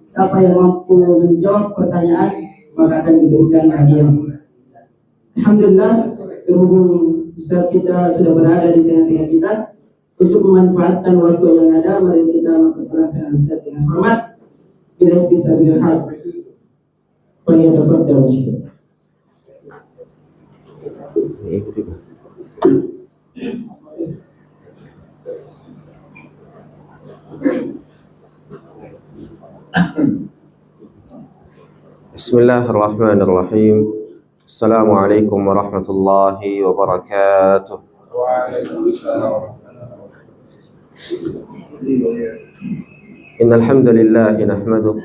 Siapa yang mampu menjawab pertanyaan maka akan diberikan hadiah. Alhamdulillah, berhubung Ustaz kita sudah berada di tengah-tengah kita, untuk memanfaatkan waktu yang ada, mari kita mempersilahkan Ustaz dengan hormat bila bisa berhak. Falyatafaddal Syekh. Bismillahirrahmanirrahim. Assalamualaikum warahmatullahi wabarakatuh. Innal hamdalillah nahmaduhu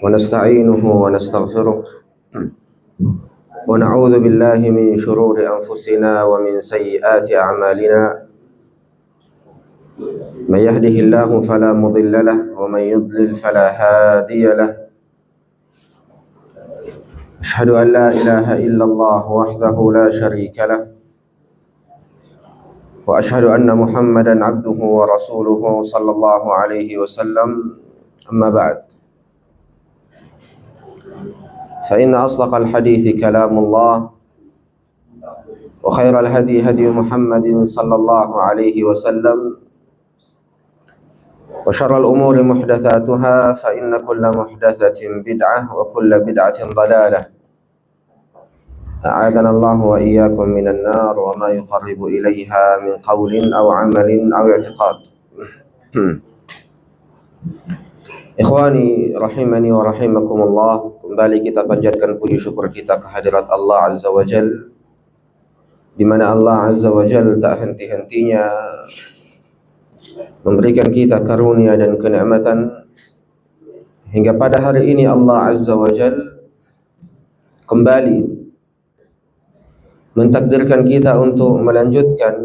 wa nasta'inuhu wa nastaghfiruh wa na'udzu billahi min shururi anfusina wa min sayyiati a'malina. Man yahdihillahu fala mudilla lahu wa man yudlil fala hadiya lahu. أشهد أن لا إله إلا الله وحده لا شريك له وأشهد أن محمدا عبده ورسوله صلى الله عليه وسلم. أما بعد، فإن أصدق الحديث كلام الله وخير الهدي هدي محمد صلى الله عليه وسلم وشر الأمور محدثاتها فإن كل محدثة بدعة وكل بدعة ضلالة. أعاذنا الله وإياكم من النار وما يقرب إليها من قول أو عمل أو اعتقاد. Ikhwani rahimani wa rahimakumullah, kembali kita panjatkan puji syukur kita kehadirat Allah Azza wa Jal, di mana Allah Azza wa Jal tak henti-hentinya memberikan kita karunia dan kenikmatan hingga pada hari ini Allah Azza wa Jal kembali mentakdirkan kita untuk melanjutkan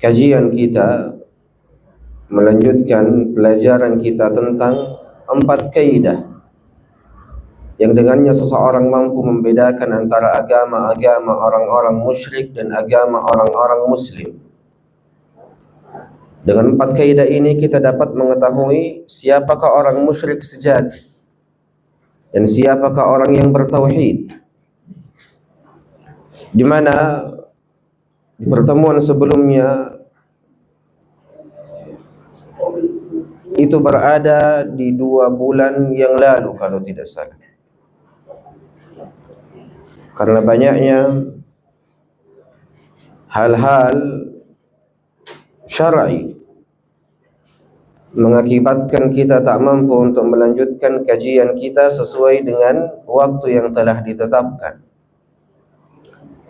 kajian kita, melanjutkan pelajaran kita tentang 4 kaidah yang dengannya seseorang mampu membedakan antara agama-agama orang-orang musyrik dan agama orang-orang muslim. Dengan 4 kaidah ini kita dapat mengetahui siapakah orang musyrik sejati dan siapakah orang yang bertauhid. Di mana di pertemuan sebelumnya itu berada di 2 bulan yang lalu kalau tidak salah. Karena banyaknya hal-hal syar'i mengakibatkan kita tak mampu untuk melanjutkan kajian kita sesuai dengan waktu yang telah ditetapkan.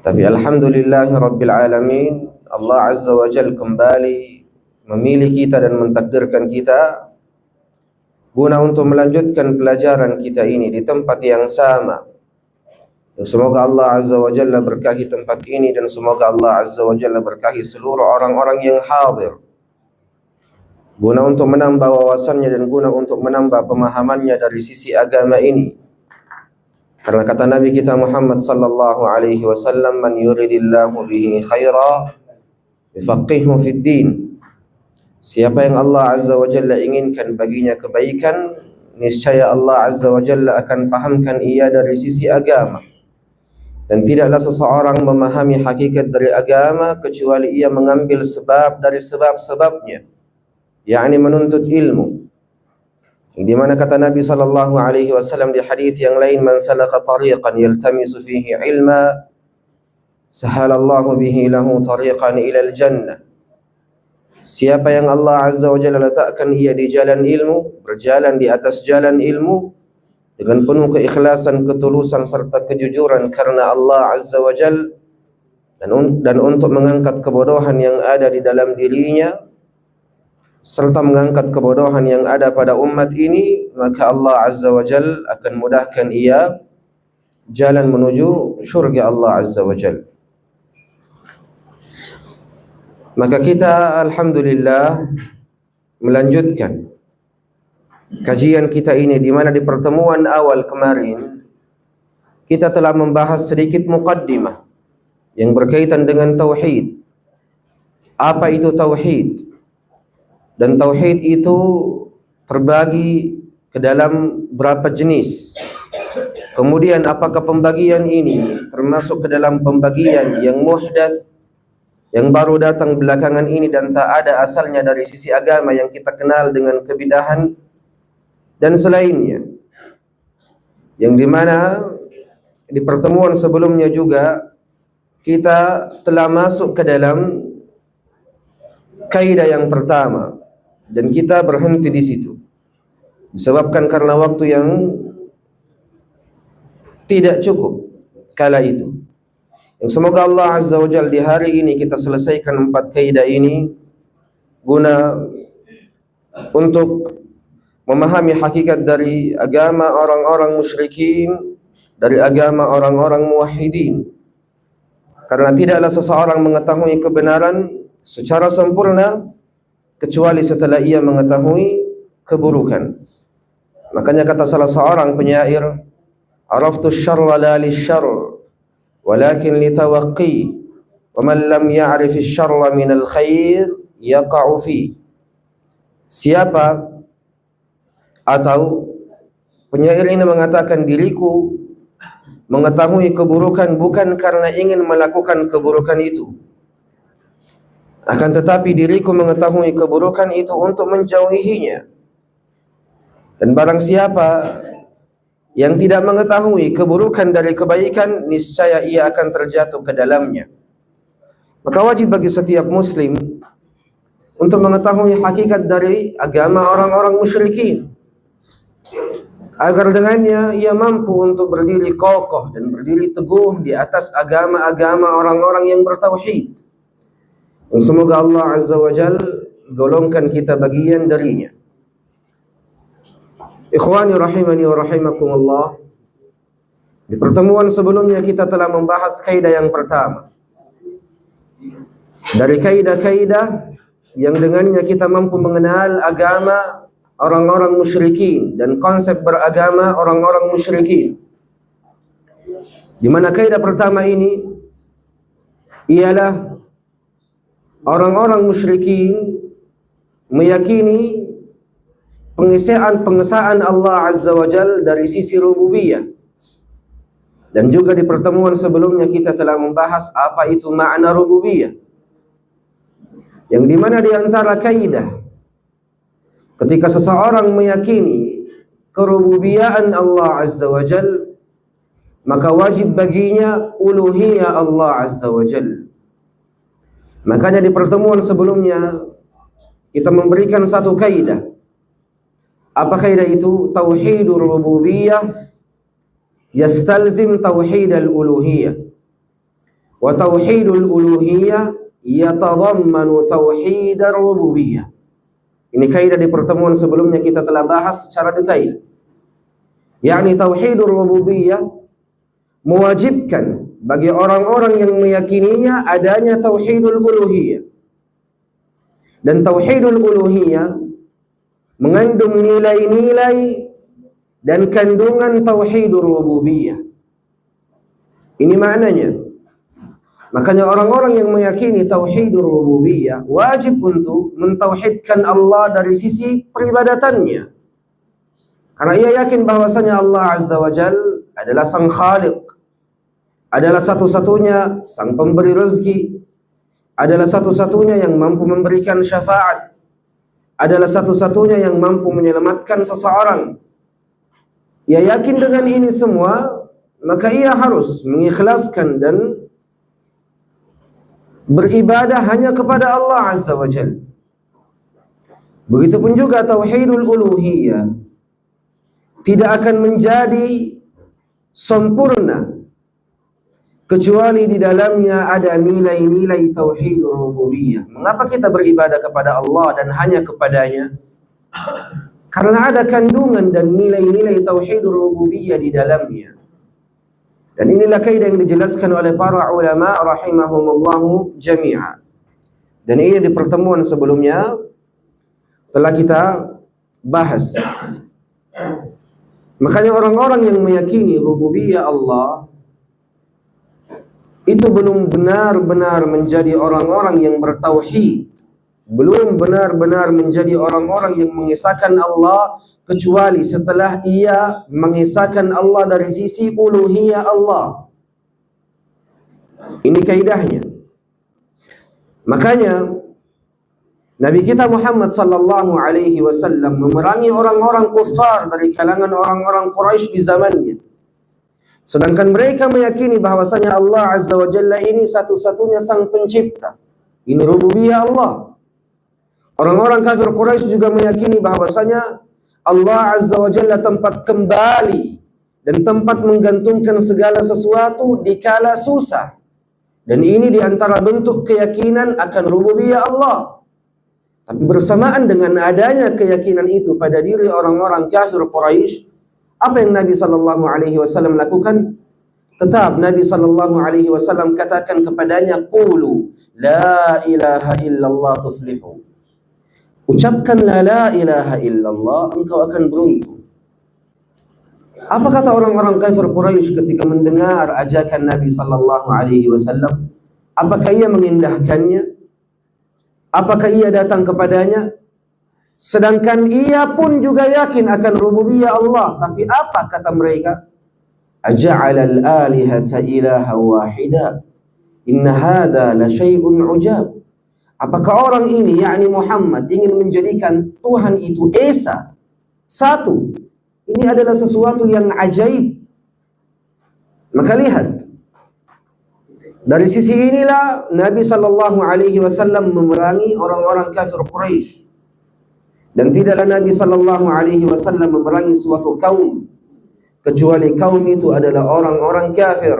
Tapi alhamdulillahi rabbil alamin, Allah Azza wa Jal kembali memilih kita dan mentakdirkan kita guna untuk melanjutkan pelajaran kita ini di tempat yang sama. Semoga Allah Azza wa Jalla berkahi tempat ini dan semoga Allah Azza wa Jalla berkahi seluruh orang-orang yang hadir, guna untuk menambah wawasannya dan guna untuk menambah pemahamannya dari sisi agama ini. Karena kata Nabi kita Muhammad sallallahu alaihi wasallam, man yuridillahu bihi khaira yufaqihu fid din. Siapa yang Allah Azza wa Jalla inginkan baginya kebaikan, niscaya Allah Azza wa Jalla akan pahamkan ia dari sisi agama. Dan tidaklah seseorang memahami hakikat dari agama kecuali ia mengambil sebab dari sebab-sebabnya, yakni menuntut ilmu. Di mana kata Nabi sallallahu alaihi wasallam di hadis yang lain, man salaka tariqan yaltamisu fihi ilma sahalallahu bihi lahu tariqan ila al-jannah. Siapa yang Allah Azza wa Jalla letakkan ia di jalan ilmu, berjalan di atas jalan ilmu dengan penuh keikhlasan, ketulusan serta kejujuran karena Allah Azza wa Jalla dan untuk mengangkat kebodohan yang ada di dalam dirinya serta mengangkat kebodohan yang ada pada umat ini, maka Allah Azza wa Jal akan mudahkan ia jalan menuju syurga Allah Azza wa Jal. Maka kita alhamdulillah melanjutkan kajian kita ini, di mana di pertemuan awal kemarin kita telah membahas sedikit muqaddimah yang berkaitan dengan tauhid. Apa itu tauhid? Dan tauhid itu terbagi ke dalam berapa jenis. Kemudian apakah pembagian ini termasuk ke dalam pembagian yang muhdats, yang baru datang belakangan ini dan tak ada asalnya dari sisi agama yang kita kenal dengan kebidahan dan selainnya. Yang dimana di pertemuan sebelumnya juga kita telah masuk ke dalam kaidah yang pertama dan kita berhenti di situ. Disebabkan karena waktu yang tidak cukup kala itu. Yang semoga Allah Azza wa Jalla di hari ini kita selesaikan 4 kaidah ini guna untuk memahami hakikat dari agama orang-orang musyrikin, dari agama orang-orang muwahhidin. Karena tidaklah seseorang mengetahui kebenaran secara sempurna kecuali setelah ia mengetahui keburukan. Makanya kata salah seorang penyair, "Araftu syarra la lisyarr, walakin litawaqqi, wa man lam ya'rif asy-syarra min al-khair yaqa'u fi." Siapa atau penyair ini mengatakan, diriku mengetahui keburukan bukan karena ingin melakukan keburukan itu, akan tetapi diriku mengetahui keburukan itu untuk menjauhinya. Dan barang siapa yang tidak mengetahui keburukan dari kebaikan, niscaya ia akan terjatuh ke dalamnya. Maka wajib bagi setiap muslim untuk mengetahui hakikat dari agama orang-orang musyrikin, agar dengannya ia mampu untuk berdiri kokoh dan berdiri teguh di atas agama-agama orang-orang yang bertauhid. Dan semoga Allah Azza wa Jal golongkan kita bagian darinya. Ikhwani rahimani wa rahimakumullah, di pertemuan sebelumnya kita telah membahas kaidah yang pertama dari kaidah-kaidah yang dengannya kita mampu mengenal agama orang-orang musyrikin dan konsep beragama orang-orang musyrikin. Di mana kaidah pertama ini ialah orang-orang musyrikin meyakini pengesaan Allah Azza wa Jal dari sisi rububiyah. Dan juga di pertemuan sebelumnya kita telah membahas apa itu makna rububiyah, yang dimana di antara kaidah ketika seseorang meyakini kerububiaan Allah Azza wa Jal, maka wajib baginya uluhiyah Allah Azza wa Jal. Makanya di pertemuan sebelumnya kita memberikan satu kaidah. Apa kaidah itu? Tauhidur rububiyah yastalzim tauhidal uluhiyah, wa tauhidul uluhiyah yatadammanu tauhidar rububiyah. Ini kaidah di pertemuan sebelumnya kita telah bahas secara detail. Yakni tauhidur rububiyah mewajibkan bagi orang-orang yang meyakininya adanya tauhidul uluhiyah. Dan tauhidul uluhiyah mengandung nilai-nilai dan kandungan tauhidur rububiyah. Ini maknanya. Makanya orang-orang yang meyakini tauhidur rububiyah wajib untuk mentauhidkan Allah dari sisi peribadatannya. Karena ia yakin bahwasanya Allah Azza wa Jal adalah sang khaliq, adalah satu-satunya sang pemberi rezeki, adalah satu-satunya yang mampu memberikan syafaat, adalah satu-satunya yang mampu menyelamatkan seseorang. Ia yakin dengan ini semua, maka ia harus mengikhlaskan dan beribadah hanya kepada Allah Azza wa Jalla. Begitupun juga tauhidul uluhiyah tidak akan menjadi sempurna kecuali di dalamnya ada nilai-nilai tauhidur rububiyah. Mengapa kita beribadah kepada Allah dan hanya kepadanya? Karena ada kandungan dan nilai-nilai tauhidur rububiyah di dalamnya. Dan inilah kaidah yang dijelaskan oleh para ulama rahimahumullahu jami'a. Dan ini di pertemuan sebelumnya telah kita bahas. Makanya orang-orang yang meyakini rububiyah Allah itu belum benar-benar menjadi orang-orang yang bertauhid. belum benar-benar menjadi orang-orang yang mengesahkan Allah kecuali setelah ia mengesahkan Allah dari sisi uluhiyah Allah. Ini kaidahnya. Makanya Nabi kita Muhammad sallallahu alaihi wasallam memerangi orang-orang kufar dari kalangan orang-orang Quraisy di zamannya. Sedangkan mereka meyakini bahwasanya Allah Azza wa Jalla ini satu-satunya sang pencipta. Ini rububiyah Allah. Orang-orang kafir Quraisy juga meyakini bahwasanya Allah Azza wa Jalla tempat kembali dan tempat menggantungkan segala sesuatu di kala susah. Dan ini di antara bentuk keyakinan akan rububiyah Allah. Tapi bersamaan dengan adanya keyakinan itu pada diri orang-orang kafir Quraisy, apa yang Nabi sallallahu alaihi wasallam lakukan? Tetap Nabi sallallahu alaihi wasallam katakan kepadanya, qulu la ilaha illallah tuflihu. Ucapkanlah la ilaha illallah, engkau akan beruntung. Apa kata orang-orang kafir Quraisy ketika mendengar ajakan Nabi sallallahu alaihi wasallam? Apakah ia mengindahkannya? Apakah ia datang kepadanya? Sedangkan ia pun juga yakin akan rububiyah Allah. Tapi apa kata mereka? Aja'ala al-alihata ilaha wahida. Inna hadha la syai'un ujab. Apakah orang ini, yakni Muhammad, ingin menjadikan Tuhan itu esa, satu? Ini adalah sesuatu yang ajaib. Maka lihat, dari sisi inilah Nabi sallallahu alaihi wasallam memerangi orang-orang kafir Quraisy. Dan tidaklah Nabi sallallahu alaihi wasallam memerangi suatu kaum kecuali kaum itu adalah orang-orang kafir.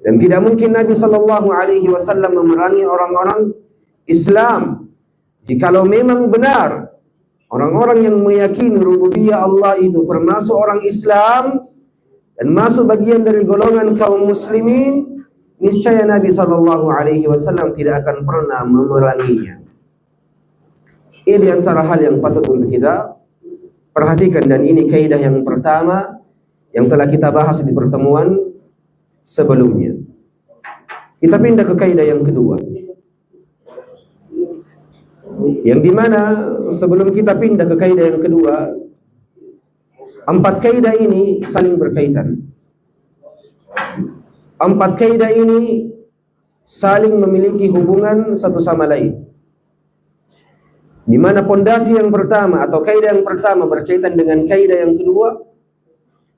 Dan tidak mungkin Nabi sallallahu alaihi wasallam memerangi orang-orang Islam jikalau memang benar orang-orang yang meyakini rububiyah Allah itu termasuk orang Islam dan masuk bagian dari golongan kaum muslimin, niscaya Nabi sallallahu alaihi wasallam tidak akan pernah memeranginya. Ini di antara hal yang patut untuk kita perhatikan, dan ini kaidah yang pertama yang telah kita bahas di pertemuan sebelumnya. Kita pindah ke kaidah yang kedua, yang dimana sebelum kita pindah ke kaidah yang kedua, empat kaidah ini saling berkaitan. Empat kaidah ini saling memiliki hubungan satu sama lain. Di mana pondasi yang pertama atau kaidah yang pertama berkaitan dengan kaidah yang kedua,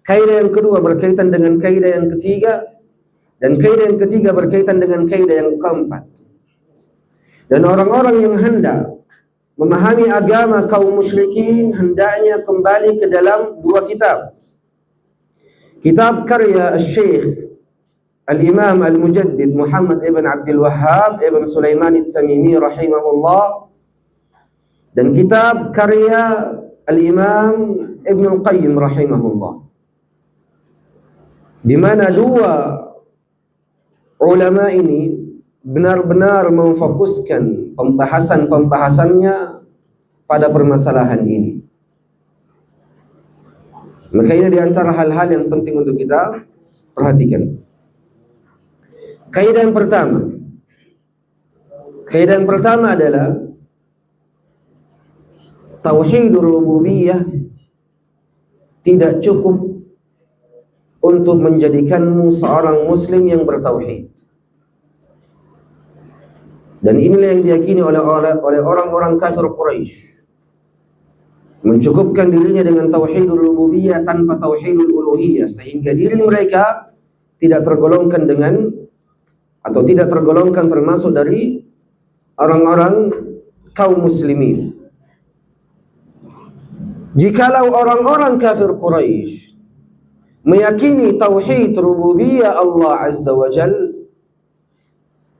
kaidah yang kedua berkaitan dengan kaidah yang ketiga, dan kaidah yang ketiga berkaitan dengan kaidah yang keempat. Dan orang-orang yang hendak memahami agama kaum musyrikin hendaknya kembali ke dalam dua kitab. Kitab karya Syekh Al-Imam Al-Mujaddid Muhammad ibn Abdul Wahhab ibn Sulaiman At-Tamimi rahimahullah, dan kitab karya Al-Imam Ibn Al-Qayyim rahimahullah, di mana dua ulama ini benar-benar memfokuskan pembahasannya pada permasalahan ini. Maka ini di antara hal-hal yang penting untuk kita perhatikan. Kaidah yang pertama adalah tauhidur rububiyah tidak cukup untuk menjadikanmu seorang muslim yang bertauhid. Dan inilah yang diyakini oleh orang-orang kafir Quraisy. Mencukupkan dirinya dengan tauhidul rububiyah tanpa tauhidul uluhiyah, sehingga diri mereka tidak tergolongkan dengan atau tidak tergolongkan termasuk dari orang-orang kaum muslimin. Jikalau orang-orang kafir Quraisy meyakini tauhid rububiyah Allah Azza wa Jal,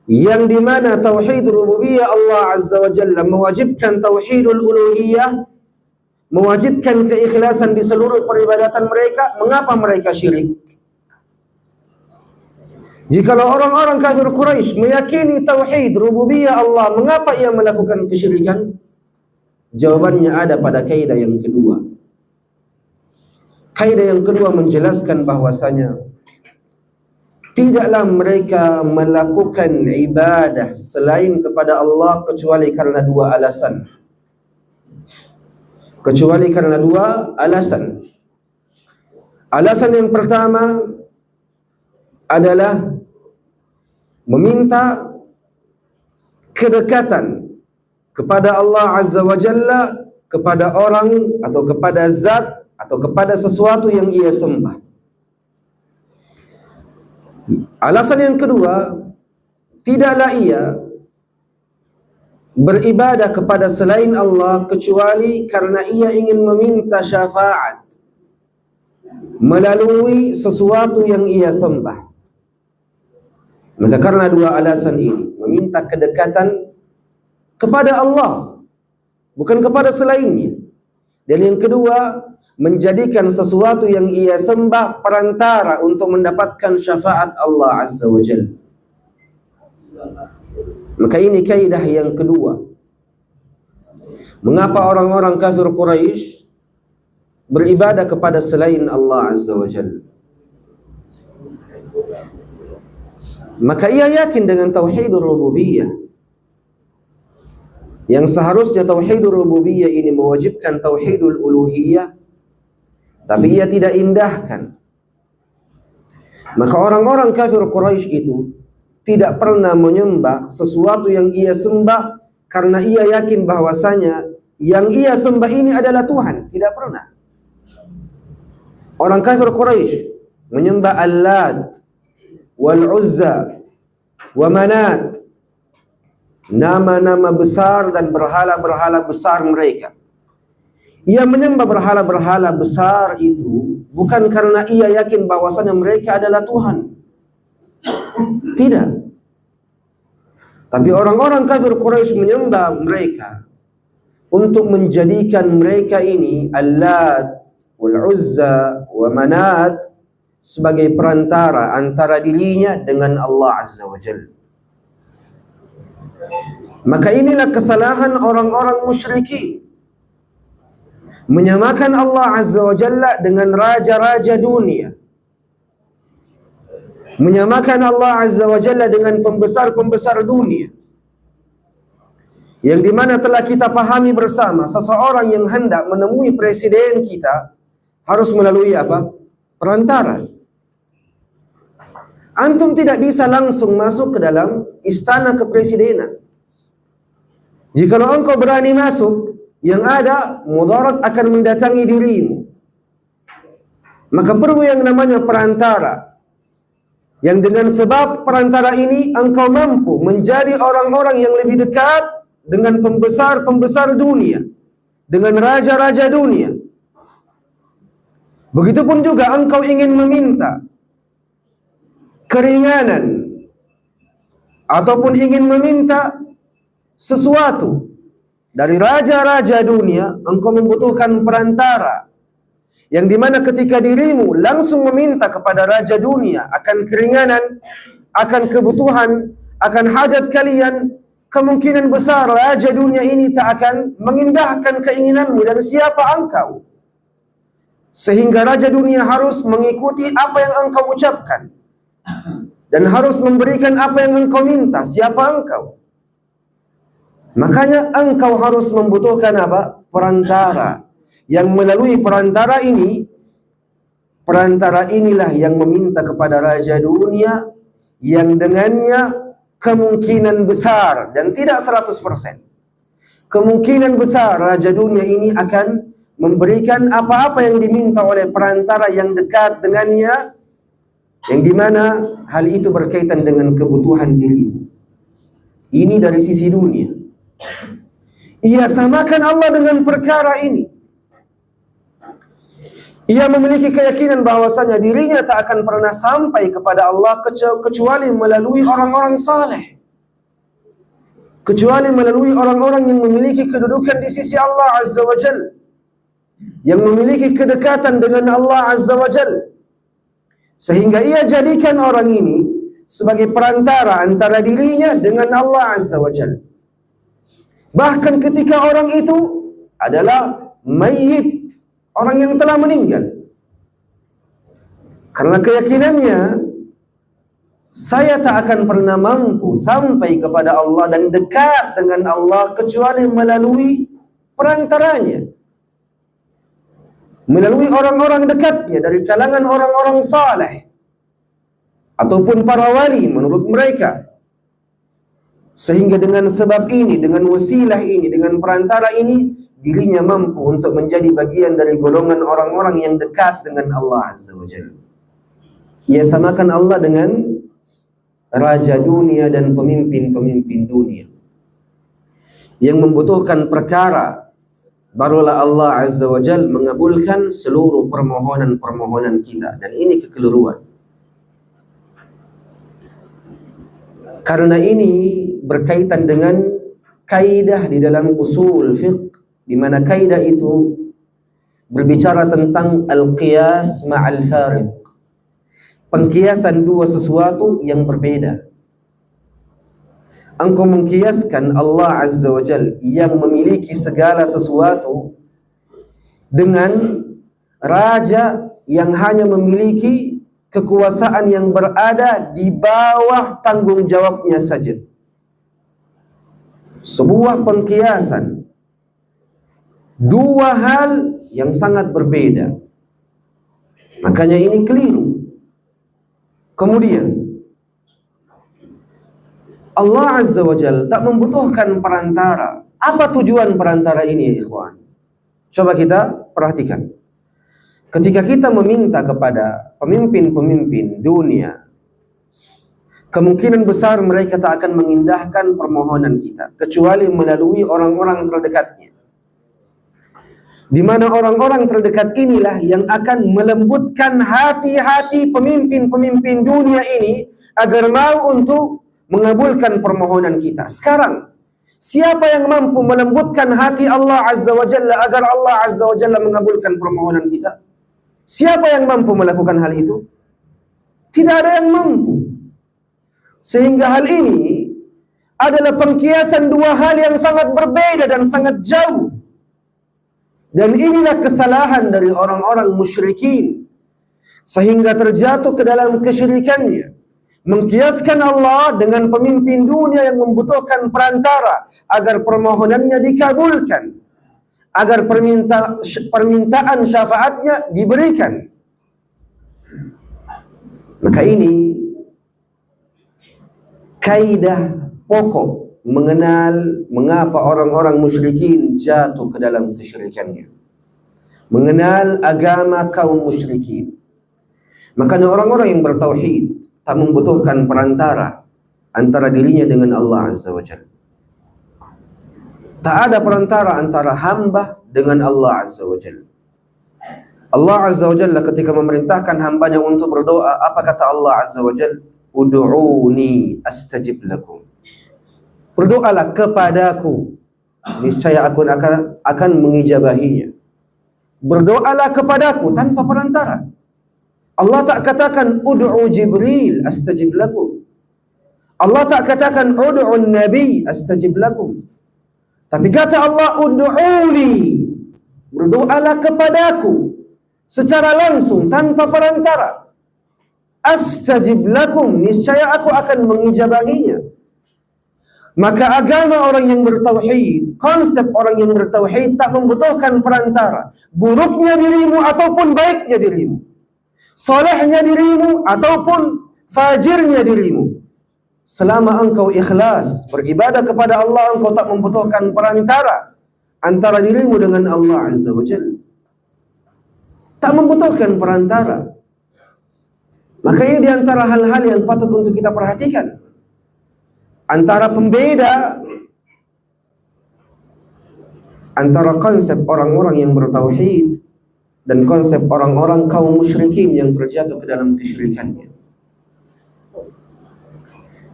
yang dimana tauhid rububiyah Allah Azza wa Jalla mewajibkan tauhidul uluhiyah, mewajibkan keikhlasan di seluruh peribadatan mereka, mengapa mereka syirik? Jikalau orang-orang kafir Quraisy meyakini tauhid rububiyah Allah, mengapa ia melakukan kesyirikan? Jawabannya ada pada kaidah yang kedua. Kaidah yang kedua menjelaskan bahwasanya tidaklah mereka melakukan ibadah selain kepada Allah kecuali karena dua alasan. Kecuali karena dua alasan. Alasan yang pertama adalah meminta kedekatan kepada Allah Azza wa Jalla, kepada orang atau kepada zat atau kepada sesuatu yang ia sembah. Alasan yang kedua, tidaklah ia beribadah kepada selain Allah kecuali karena ia ingin meminta syafaat melalui sesuatu yang ia sembah. Maka karena dua alasan ini, meminta kedekatan kepada Allah, bukan kepada selainnya. Dan yang kedua, menjadikan sesuatu yang ia sembah perantara untuk mendapatkan syafaat Allah Azza wa Jalla. Maka ini kaidah yang kedua. Mengapa orang-orang kafir Quraisy beribadah kepada selain Allah Azza wa Jalla? Maka ia yakin dengan tauhidul rububiyah, yang seharusnya tauhidul rububiyah ini mewajibkan tauhidul uluhiyah, tapi ia tidak indahkan. Maka orang-orang kafir Quraisy itu tidak pernah menyembah sesuatu yang ia sembah karena ia yakin bahwasanya yang ia sembah ini adalah Tuhan. Tidak pernah. Orang kafir Quraisy menyembah Al-Lat, Wal-Uzza, wa Manat, nama-nama besar dan berhala-berhala besar mereka. Ia menyembah berhala-berhala besar itu bukan karena ia yakin bahwasanya mereka adalah Tuhan. Tidak. Tapi orang-orang kafir Quraisy menyembah mereka untuk menjadikan mereka ini Al-Lat, Wal-Uzza, wa Manat sebagai perantara antara dirinya dengan Allah Azza wa Jalla. Maka inilah kesalahan orang-orang musyrikin, menyamakan Allah Azza wa Jalla dengan raja-raja dunia, menyamakan Allah Azza wa Jalla dengan pembesar-pembesar dunia, yang dimana telah kita pahami bersama, seseorang yang hendak menemui presiden kita harus melalui apa? Perantara. Antum tidak bisa langsung masuk ke dalam istana kepresidenan. Jikalau engkau berani masuk, yang ada mudarat akan mendatangi dirimu. Maka perlu yang namanya perantara, yang dengan sebab perantara ini engkau mampu menjadi orang-orang yang lebih dekat dengan pembesar-pembesar dunia, dengan raja-raja dunia. Begitupun juga engkau ingin meminta keringanan ataupun ingin meminta sesuatu dari raja-raja dunia, engkau membutuhkan perantara, yang dimana ketika dirimu langsung meminta kepada raja dunia akan keringanan, akan kebutuhan, akan hajat kalian, kemungkinan besar raja dunia ini tak akan mengindahkan keinginanmu dan siapa engkau, sehingga raja dunia harus mengikuti apa yang engkau ucapkan dan harus memberikan apa yang engkau minta. Siapa engkau? Makanya engkau harus membutuhkan apa? Perantara. Yang melalui perantara ini, perantara inilah yang meminta kepada raja dunia, yang dengannya kemungkinan besar, dan tidak 100%, kemungkinan besar raja dunia ini akan memberikan apa-apa yang diminta oleh perantara yang dekat dengannya, yang dimana hal itu berkaitan dengan kebutuhan diri. Ini dari sisi dunia. Ia samakan Allah dengan perkara ini. Ia memiliki keyakinan bahwasanya dirinya tak akan pernah sampai kepada Allah kecuali melalui orang-orang saleh, kecuali melalui orang-orang yang memiliki kedudukan di sisi Allah Azza wa Jal, yang memiliki kedekatan dengan Allah Azza wa Jal, sehingga ia jadikan orang ini sebagai perantara antara dirinya dengan Allah Azza wa Jal. Bahkan ketika orang itu adalah mayyit, orang yang telah meninggal, karena keyakinannya saya tak akan pernah mampu sampai kepada Allah dan dekat dengan Allah kecuali melalui perantaranya, melalui orang-orang dekatnya dari kalangan orang-orang saleh ataupun para wali menurut mereka. Sehingga dengan sebab ini, dengan wasilah ini, dengan perantara ini, dirinya mampu untuk menjadi bagian dari golongan orang-orang yang dekat dengan Allah Azza wa Jalla. Ia samakan Allah dengan raja dunia dan pemimpin-pemimpin dunia. Yang membutuhkan perkara, barulah Allah Azza wa Jalla mengabulkan seluruh permohonan-permohonan kita. Dan ini kekeliruan. Karena ini berkaitan dengan kaidah di dalam usul fiqh, di mana kaidah itu berbicara tentang al-qiyas ma'al fariq, pengkiasan dua sesuatu yang berbeda. Engkau mengkiaskan Allah Azza wa Jal yang memiliki segala sesuatu dengan raja yang hanya memiliki kekuasaan yang berada di bawah tanggung jawabnya saja. Sebuah pengkiasan dua hal yang sangat berbeda. Makanya ini keliru. Kemudian Allah Azza wa Jalla tak membutuhkan perantara. Apa tujuan perantara ini, ikhwan? Coba kita perhatikan. Ketika kita meminta kepada pemimpin-pemimpin dunia, kemungkinan besar mereka tak akan mengindahkan permohonan kita kecuali melalui orang-orang terdekatnya. Di mana orang-orang terdekat inilah yang akan melembutkan hati-hati pemimpin-pemimpin dunia ini agar mau untuk mengabulkan permohonan kita. Sekarang, siapa yang mampu melembutkan hati Allah Azza wa Jalla agar Allah Azza wa Jalla mengabulkan permohonan kita? Siapa yang mampu melakukan hal itu? Tidak ada yang mampu. Sehingga hal ini adalah pengkiasan dua hal yang sangat berbeda dan sangat jauh. Dan inilah kesalahan dari orang-orang musyrikin, sehingga terjatuh ke dalam kesyirikannya, mengkiaskan Allah dengan pemimpin dunia yang membutuhkan perantara agar permohonannya dikabulkan, agar permintaan syafaatnya diberikan. Maka ini kaidah pokok mengenal mengapa orang-orang musyrikin jatuh ke dalam kesyirikannya, mengenal agama kaum musyrikin. Makanya orang-orang yang bertauhid tak membutuhkan perantara antara dirinya dengan Allah Azza wa Jalla. Tak ada perantara antara hamba dengan Allah Azza wa Jalla. Allah Azza wa Jalla ketika memerintahkan hambanya untuk berdoa, apa kata Allah Azza wa Jalla? Ud'uni astajib lakum. Berdoalah kepadaku, niscaya aku akan mengijabahinya. Berdoalah kepadaku tanpa perantara. Allah tak katakan ud'u Jibril astajib lakum. Allah tak katakan ud'u Nabi astajib lakum. Tapi kata Allah ud'uni, berdoalah kepadaku secara langsung tanpa perantara. Astajib lakum, niscaya aku akan mengijabahinya. Maka agama orang yang bertauhid, konsep orang yang bertauhid tak membutuhkan perantara. Buruknya dirimu ataupun baiknya dirimu, solehnya dirimu ataupun fajirnya dirimu, selama engkau ikhlas beribadah kepada Allah, engkau tak membutuhkan perantara antara dirimu dengan Allah Azza wa Jalla. Tak membutuhkan perantara. Makanya di antara hal-hal yang patut untuk kita perhatikan, antara pembeda antara konsep orang-orang yang bertauhid dan konsep orang-orang kaum musyrikin yang terjatuh ke dalam kesyirikannya.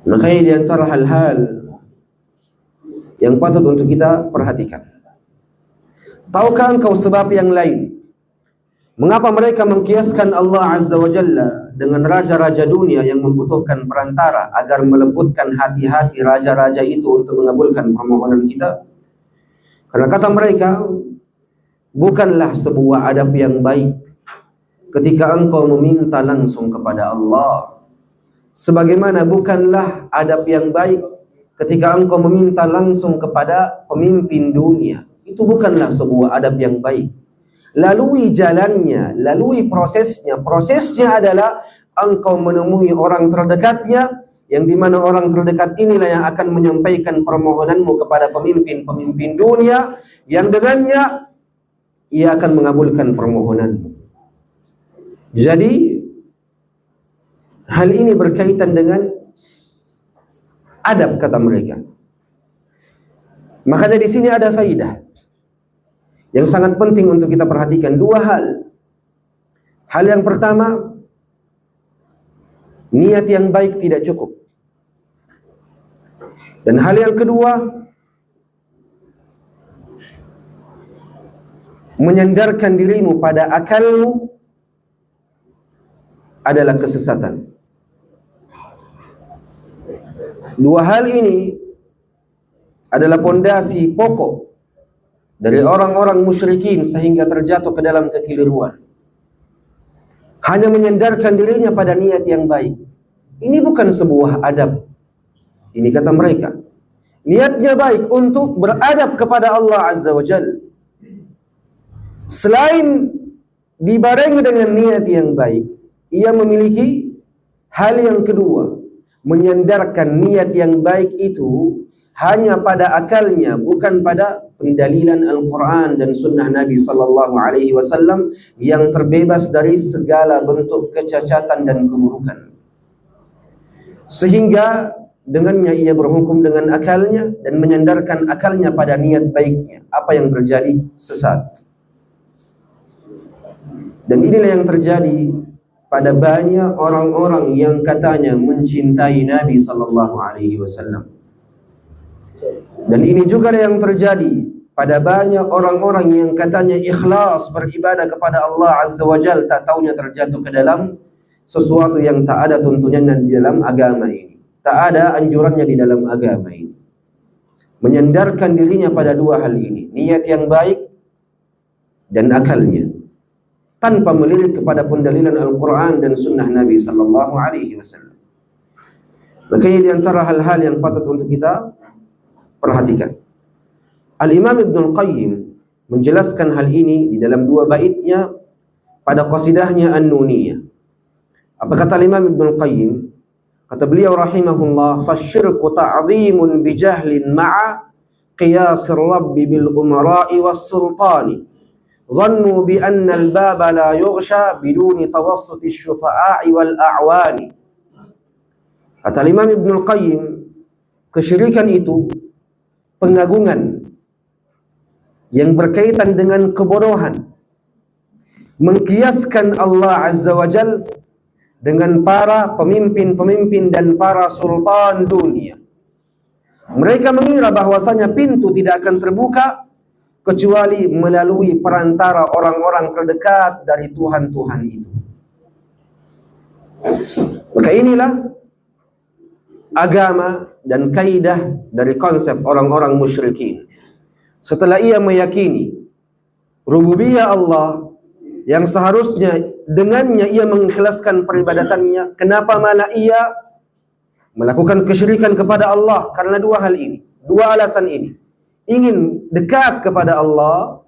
Makanya di antara hal-hal yang patut untuk kita perhatikan, tahukah engkau sebab yang lain mengapa mereka mengkiaskan Allah Azza wa Jalla dengan raja-raja dunia yang membutuhkan perantara agar melembutkan hati-hati raja-raja itu untuk mengabulkan permohonan kita? Karena kata mereka, bukanlah sebuah adab yang baik ketika engkau meminta langsung kepada Allah, Sebagaimana bukanlah adab yang baik ketika engkau meminta langsung kepada pemimpin dunia. Itu bukanlah sebuah adab yang baik. Lalui jalannya, lalui prosesnya. Prosesnya adalah engkau menemui orang terdekatnya, yang dimana orang terdekat inilah yang akan menyampaikan permohonanmu kepada pemimpin-pemimpin dunia, yang dengannya ia akan mengabulkan permohonanmu. Jadi hal ini berkaitan dengan adab, kata mereka. Makanya di sini ada faidah yang sangat penting untuk kita perhatikan. Dua hal. Hal yang pertama, niat yang baik tidak cukup. Dan hal yang kedua, menyandarkan dirimu pada akalmu adalah kesesatan. Dua hal ini adalah pondasi pokok dari orang-orang musyrikin sehingga terjatuh ke dalam kekeliruan. Hanya menyandarkan dirinya pada niat yang baik. Ini bukan sebuah adab. Ini kata mereka. Niatnya baik untuk beradab kepada Allah Azza wa Jalla. Selain dibarengi dengan niat yang baik, ia memiliki hal yang kedua. Menyandarkan niat yang baik itu hanya pada akalnya, bukan pada pendalilan Al-Quran dan Sunnah Nabi Sallallahu Alaihi Wasallam yang terbebas dari segala bentuk kecacatan dan keburukan. Sehingga dengannya ia berhukum dengan akalnya dan menyandarkan akalnya pada niat baiknya. Apa yang terjadi? Sesat. Dan inilah yang terjadi pada banyak orang-orang yang katanya mencintai Nabi Sallallahu Alaihi Wasallam. Dan ini juga yang terjadi pada banyak orang-orang yang katanya ikhlas beribadah kepada Allah Azza wa Jalla, tak taunya terjatuh ke dalam sesuatu yang tak ada tuntunannya di dalam agama ini, tak ada anjurannya di dalam agama ini. Menyandarkan dirinya pada dua hal ini, niat yang baik dan akalnya, tanpa melirik kepada pendalilan Al-Quran dan Sunnah Nabi Sallallahu Alaihi Wasallam. Makanya di antara hal-hal yang patut untuk kita perhatikan, Al-Imam Ibnul Qayyim menjelaskan hal ini di dalam dua baitnya pada qasidahnya An-Nuniyah. Apa kata Al-Imam Ibnul Qayyim? Kata beliau rahimahullah, "Fasyirku ta'zimun bijahlin ma'a qiyasir rabbi bil umara'i was sultani. Zannu bi anna al-baba la yughsha biduni tawassuti syufa'i wal a'wani." Kata Imam Ibnul Qayyim, kesyirikan itu pengagungan yang berkaitan dengan kebodohan, mengkiaskan Allah Azza wa Jal dengan para pemimpin-pemimpin dan para sultan dunia. Mereka mengira bahwasanya pintu tidak akan terbuka kecuali melalui perantara orang-orang terdekat dari Tuhan-Tuhan itu. Maka inilah agama dan kaidah dari konsep orang-orang musyrikin. Setelah ia meyakini rububiyah Allah yang seharusnya dengannya ia mengikhlaskan peribadatannya, kenapa malah ia melakukan kesyirikan kepada Allah? Karena dua hal ini, dua alasan ini. Ingin dekat kepada Allah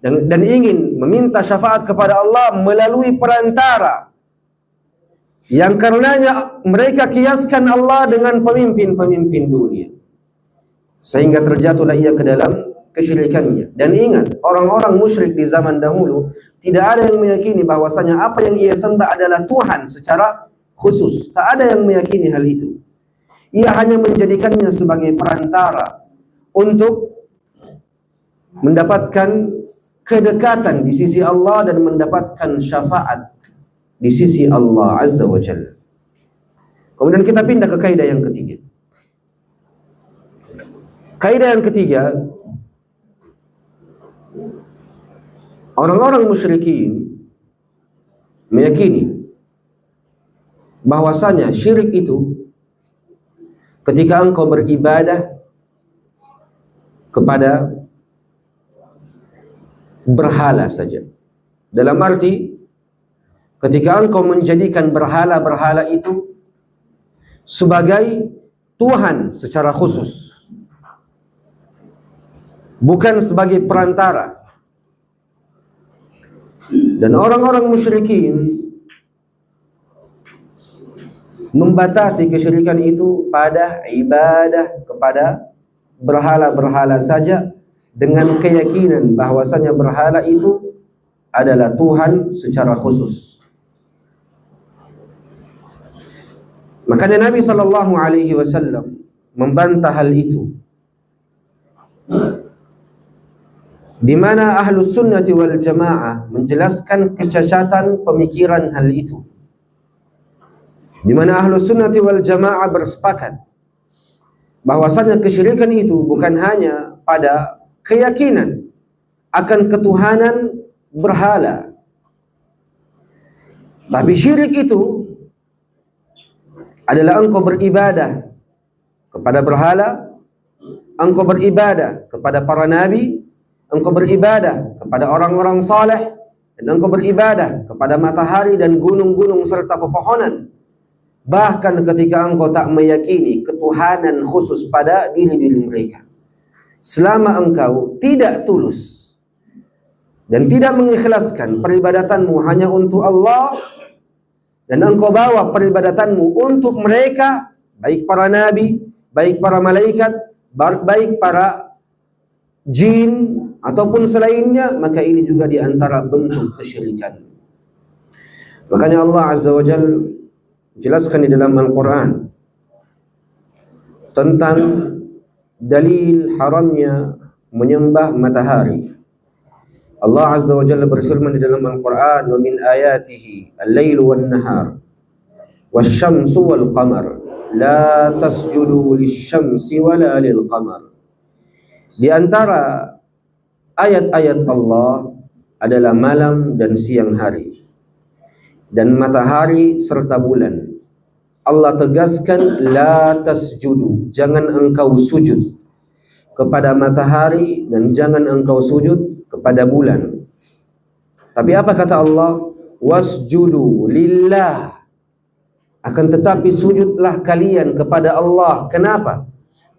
dan ingin meminta syafaat kepada Allah melalui perantara yang karenanya mereka kiaskan Allah dengan pemimpin-pemimpin dunia, sehingga terjatuhlah ia ke dalam kesyirikannya. Dan ingat, orang-orang musyrik di zaman dahulu tidak ada yang meyakini bahwasanya apa yang ia sembah adalah Tuhan secara khusus. Tak ada yang meyakini hal itu. Ia hanya menjadikannya sebagai perantara untuk mendapatkan kedekatan di sisi Allah dan mendapatkan syafaat di sisi Allah Azza wa Jalla. Kemudian kita pindah ke kaidah yang ketiga. Kaidah yang ketiga, orang-orang musyrikin meyakini bahwasanya syirik itu ketika engkau beribadah kepada berhala saja. Dalam arti ketika engkau menjadikan berhala-berhala itu sebagai Tuhan secara khusus, bukan sebagai perantara. Dan orang-orang musyrikin membatasi kesyirikan itu pada ibadah kepada berhala-berhala saja, dengan keyakinan bahwasanya berhala itu adalah Tuhan secara khusus. Makanya Nabi SAW membantah hal itu, di mana Ahlus Sunnati wal Jamaah menjelaskan kecacatan pemikiran hal itu, di mana Ahlus Sunnati wal Jamaah bersepakat bahwasanya kesyirikan itu bukan hanya pada keyakinan akan ketuhanan berhala, tapi syirik itu adalah engkau beribadah kepada berhala, engkau beribadah kepada para nabi, engkau beribadah kepada orang-orang saleh, dan engkau beribadah kepada matahari dan gunung-gunung serta pepohonan. Bahkan ketika engkau tak meyakini ketuhanan khusus pada diri-diri mereka, selama engkau tidak tulus dan tidak mengikhlaskan peribadatanmu hanya untuk Allah, dan engkau bawa peribadatanmu untuk mereka, baik para nabi, baik para malaikat, baik para jin ataupun selainnya, maka ini juga di antara bentuk kesyirikan. Makanya Allah Azza wa Jalla jelaskan di dalam Al-Quran tentang dalil haramnya menyembah matahari. Allah Azza wa Jalla berfirman di dalam Al-Quran, "Wa min ayatihi al-lailu wan-nahar wasyamsu wal-qamar la tasjudu lisyamsi wala lil-qamar." Di antara ayat-ayat Allah adalah malam dan siang hari, dan matahari serta bulan. Allah tegaskan, la tasjudu, jangan engkau sujud kepada matahari dan jangan engkau sujud kepada bulan. Tapi apa kata Allah? Wasjudu lillah, akan tetapi sujudlah kalian kepada Allah. Kenapa?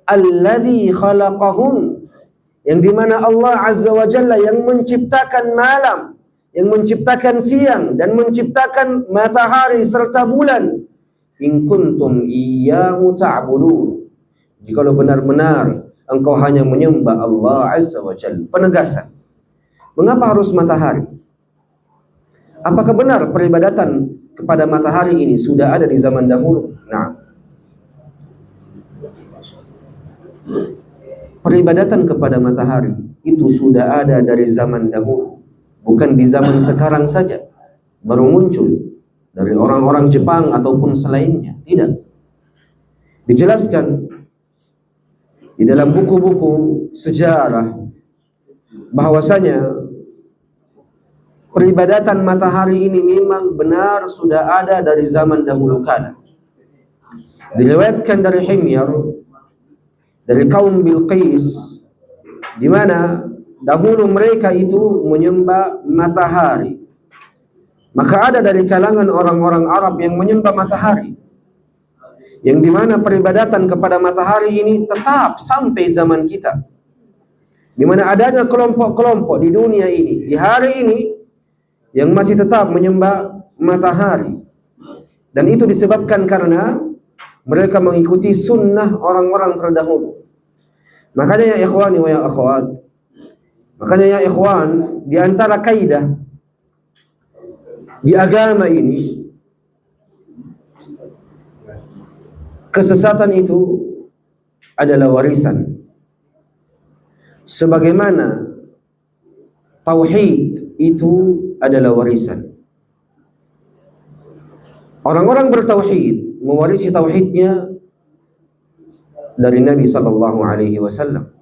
Alladzi khalaqahun, yang dimana Allah Azza wa Jalla yang menciptakan malam, yang menciptakan siang, dan menciptakan matahari serta bulan. In kuntum iyyahu ta'budun, jikalau benar-benar engkau hanya menyembah Allah Azza wa Jalla. Penegasan, mengapa harus matahari? Apakah benar peribadatan kepada matahari ini sudah ada di zaman dahulu? Nah, peribadatan kepada matahari itu sudah ada dari zaman dahulu, bukan di zaman sekarang saja baru muncul dari orang-orang Jepang ataupun selainnya. Tidak. Dijelaskan di dalam buku-buku sejarah bahwasanya peribadatan matahari ini memang benar sudah ada dari zaman dahulu kala. Diriwayatkan dari Himyar, dari kaum Bilqis, di mana dahulu mereka itu menyembah matahari. Maka ada dari kalangan orang-orang Arab yang menyembah matahari, yang di mana peribadatan kepada matahari ini tetap sampai zaman kita, di mana adanya kelompok-kelompok di dunia ini, di hari ini, yang masih tetap menyembah matahari. Dan itu disebabkan karena mereka mengikuti sunnah orang-orang terdahulu. Makanya ya ikhwani wa ya akhwat, makanya ya ikhwan, di antara kaidah di agama ini, kesesatan itu adalah warisan. Sebagaimana tauhid itu adalah warisan. Orang-orang bertauhid mewarisi tauhidnya dari Nabi SAW.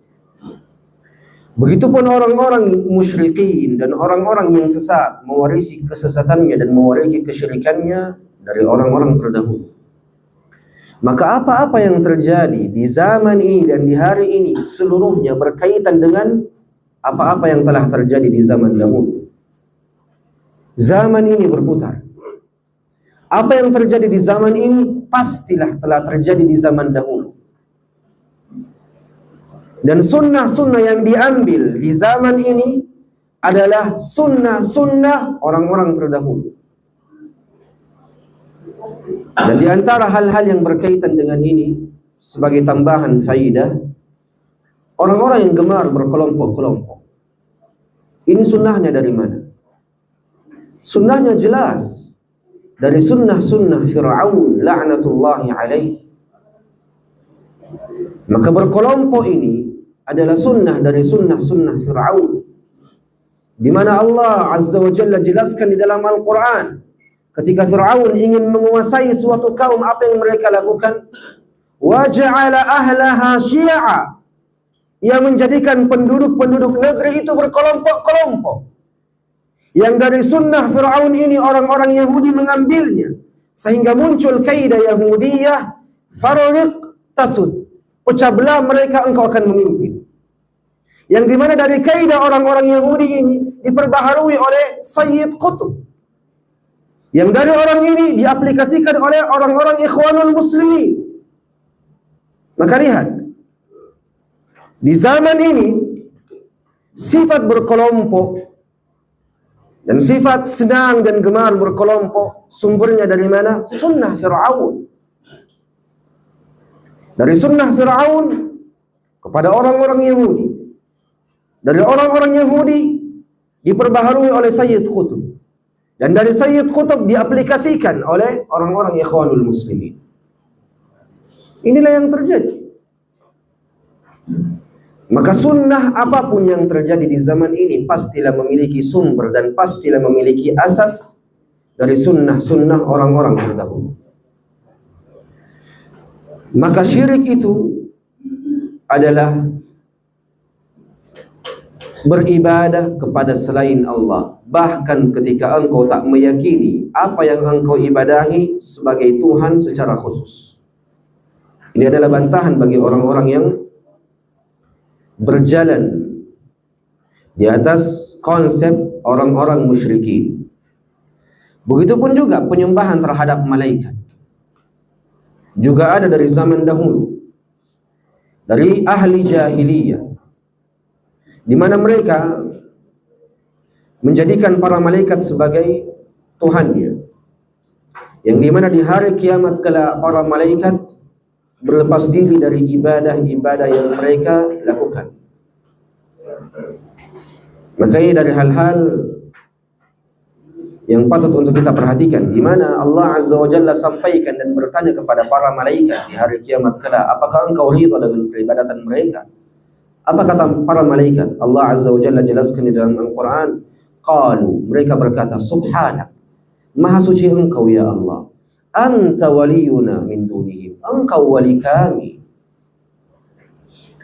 Begitupun orang-orang musyrikin dan orang-orang yang sesat mewarisi kesesatannya dan mewarisi kesyirikannya dari orang-orang terdahulu. Maka apa-apa yang terjadi di zaman ini dan di hari ini seluruhnya berkaitan dengan apa-apa yang telah terjadi di zaman dahulu. Zaman ini berputar. Apa yang terjadi di zaman ini pastilah telah terjadi di zaman dahulu. Dan sunnah-sunnah yang diambil di zaman ini adalah sunnah-sunnah orang-orang terdahulu. Dan di antara hal-hal yang berkaitan dengan ini, sebagai tambahan faidah, orang-orang yang gemar berkelompok-kelompok, ini sunnahnya dari mana? Sunnahnya jelas dari sunnah-sunnah Fir'aun la'natullahi alaih. Maka berkelompok ini adalah sunnah dari sunnah-sunnah Fir'aun, di mana Allah Azza wa Jalla jelaskan di dalam Al-Quran, ketika Fir'aun ingin menguasai suatu kaum, apa yang mereka lakukan? وَجَعَلَ أَهْلَهَا شِيَعًا, yang menjadikan penduduk-penduduk negeri itu berkelompok-kelompok. Yang dari sunnah Fir'aun ini orang-orang Yahudi mengambilnya, sehingga muncul kaidah Yahudiyah, farriq tasud, pecah belah mereka engkau akan memimpin. Yang dimana dari kaidah orang-orang Yahudi ini diperbaharui oleh Sayyid Qutb, yang dari orang ini diaplikasikan oleh orang-orang Ikhwanul Muslimin. Maka lihat, di zaman ini sifat berkelompok dan sifat senang dan gemar berkelompok sumbernya dari mana? Sunnah Fir'aun. Dari sunnah Fir'aun kepada orang-orang Yahudi. Dari orang-orang Yahudi diperbaharui oleh Sayyid Qutb, dan dari Sayyid Qutb diaplikasikan oleh orang-orang Ikhwanul Muslimin. Inilah yang terjadi. Maka sunnah apapun yang terjadi di zaman ini pastilah memiliki sumber dan pastilah memiliki asas dari sunnah-sunnah orang-orang terdahulu. Maka syirik itu adalah beribadah kepada selain Allah, bahkan ketika engkau tak meyakini apa yang engkau ibadahi sebagai Tuhan secara khusus. Ini adalah bantahan bagi orang-orang yang berjalan di atas konsep orang-orang musyrikin. Begitupun juga penyembahan terhadap malaikat juga ada dari zaman dahulu, dari ahli jahiliyah, di mana mereka menjadikan para malaikat sebagai Tuhannya, yang di mana di hari kiamat kala para malaikat berlepas diri dari ibadah-ibadah yang mereka lakukan. Maka ini dari hal-hal yang patut untuk kita perhatikan, di mana Allah Azza wa Jalla sampaikan dan bertanya kepada para malaikat di hari kiamat kala, apakah engkau ridha dengan peribadatan mereka? Apa kata para malaikat? Allah Azza wa Jalla jelaskan di dalam Al-Quran, qalu, mereka berkata, subhanak, maha suci engkau ya Allah, anta waliyuna min dunihim, engkau wali kami.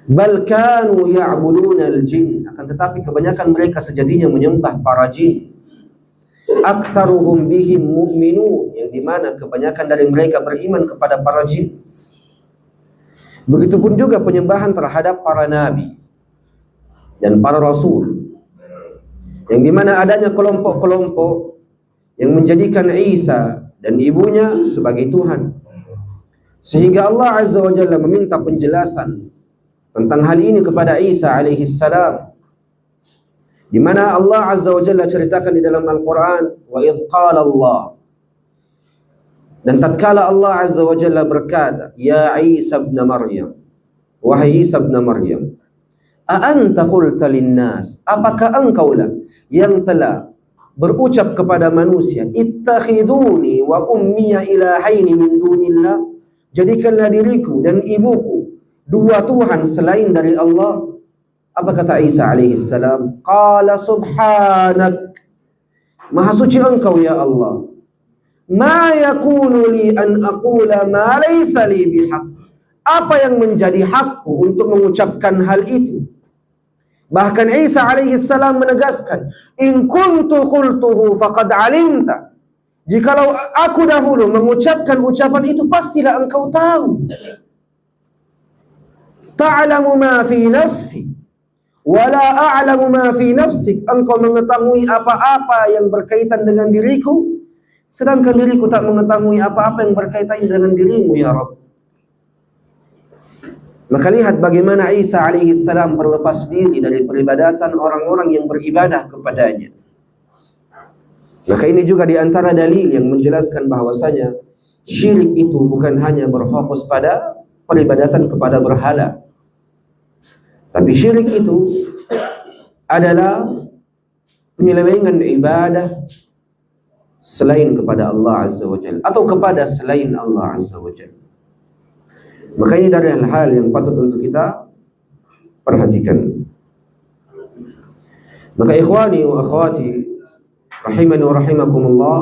Bal kanu ya'buduna al-jin, akan tetapi kebanyakan mereka sejatinya menyembah para jin. Aktsaruhum bihim mu'minun, yang dimana kebanyakan dari mereka beriman kepada para jin. Begitupun juga penyembahan terhadap para nabi dan para rasul, yang dimana adanya kelompok-kelompok yang menjadikan Isa dan ibunya sebagai Tuhan, sehingga Allah Azza wa Jalla meminta penjelasan tentang hal ini kepada Isa alaihi salam, di mana Allah Azza wa Jalla ceritakan di dalam Al-Quran, wa idh qala Allah, dan tatkala Allah Azza wa Jalla berkata, ya Isa ibn Maryam, wahai Isa ibn Maryam, a anta qulta linnas, apakah engkaulah yang telah berucap kepada manusia, ittakhiduni wa ummiya ilahaini min dunillah, jadikanlah diriku dan ibuku dua Tuhan selain dari Allah. Apa kata Isa alaihi salam? Qala subhanak, maha suci engkau ya Allah, ma yakunu li an aqula ma laysa li bihaq, apa yang menjadi hakku untuk mengucapkan hal itu? Bahkan Isa alaihi salam menegaskan, in kuntu qultuhu faqad alimta, jikalau aku dahulu mengucapkan ucapan itu pastilah engkau tahu. Ta'lamu ma fi nafsi wa la a'lamu ma fi nafsik, engkau mengetahui apa-apa yang berkaitan dengan diriku, sedangkan diriku tak mengetahui apa-apa yang berkaitan dengan dirimu ya Rabb. Maka lihat bagaimana Isa alaihi salam berlepas diri dari peribadatan orang-orang yang beribadah kepadanya. Maka ini juga di antara dalil yang menjelaskan bahwasanya syirik itu bukan hanya berfokus pada peribadatan kepada berhala, tapi syirik itu adalah penyelewengan ibadah selain kepada Allah Azza wa Jalla atau kepada selain Allah Azza wa Jalla. Maka ini dari hal-hal yang patut untuk kita perhatikan. Maka ikhwani wa akhwati rahimani wa rahimakumullah,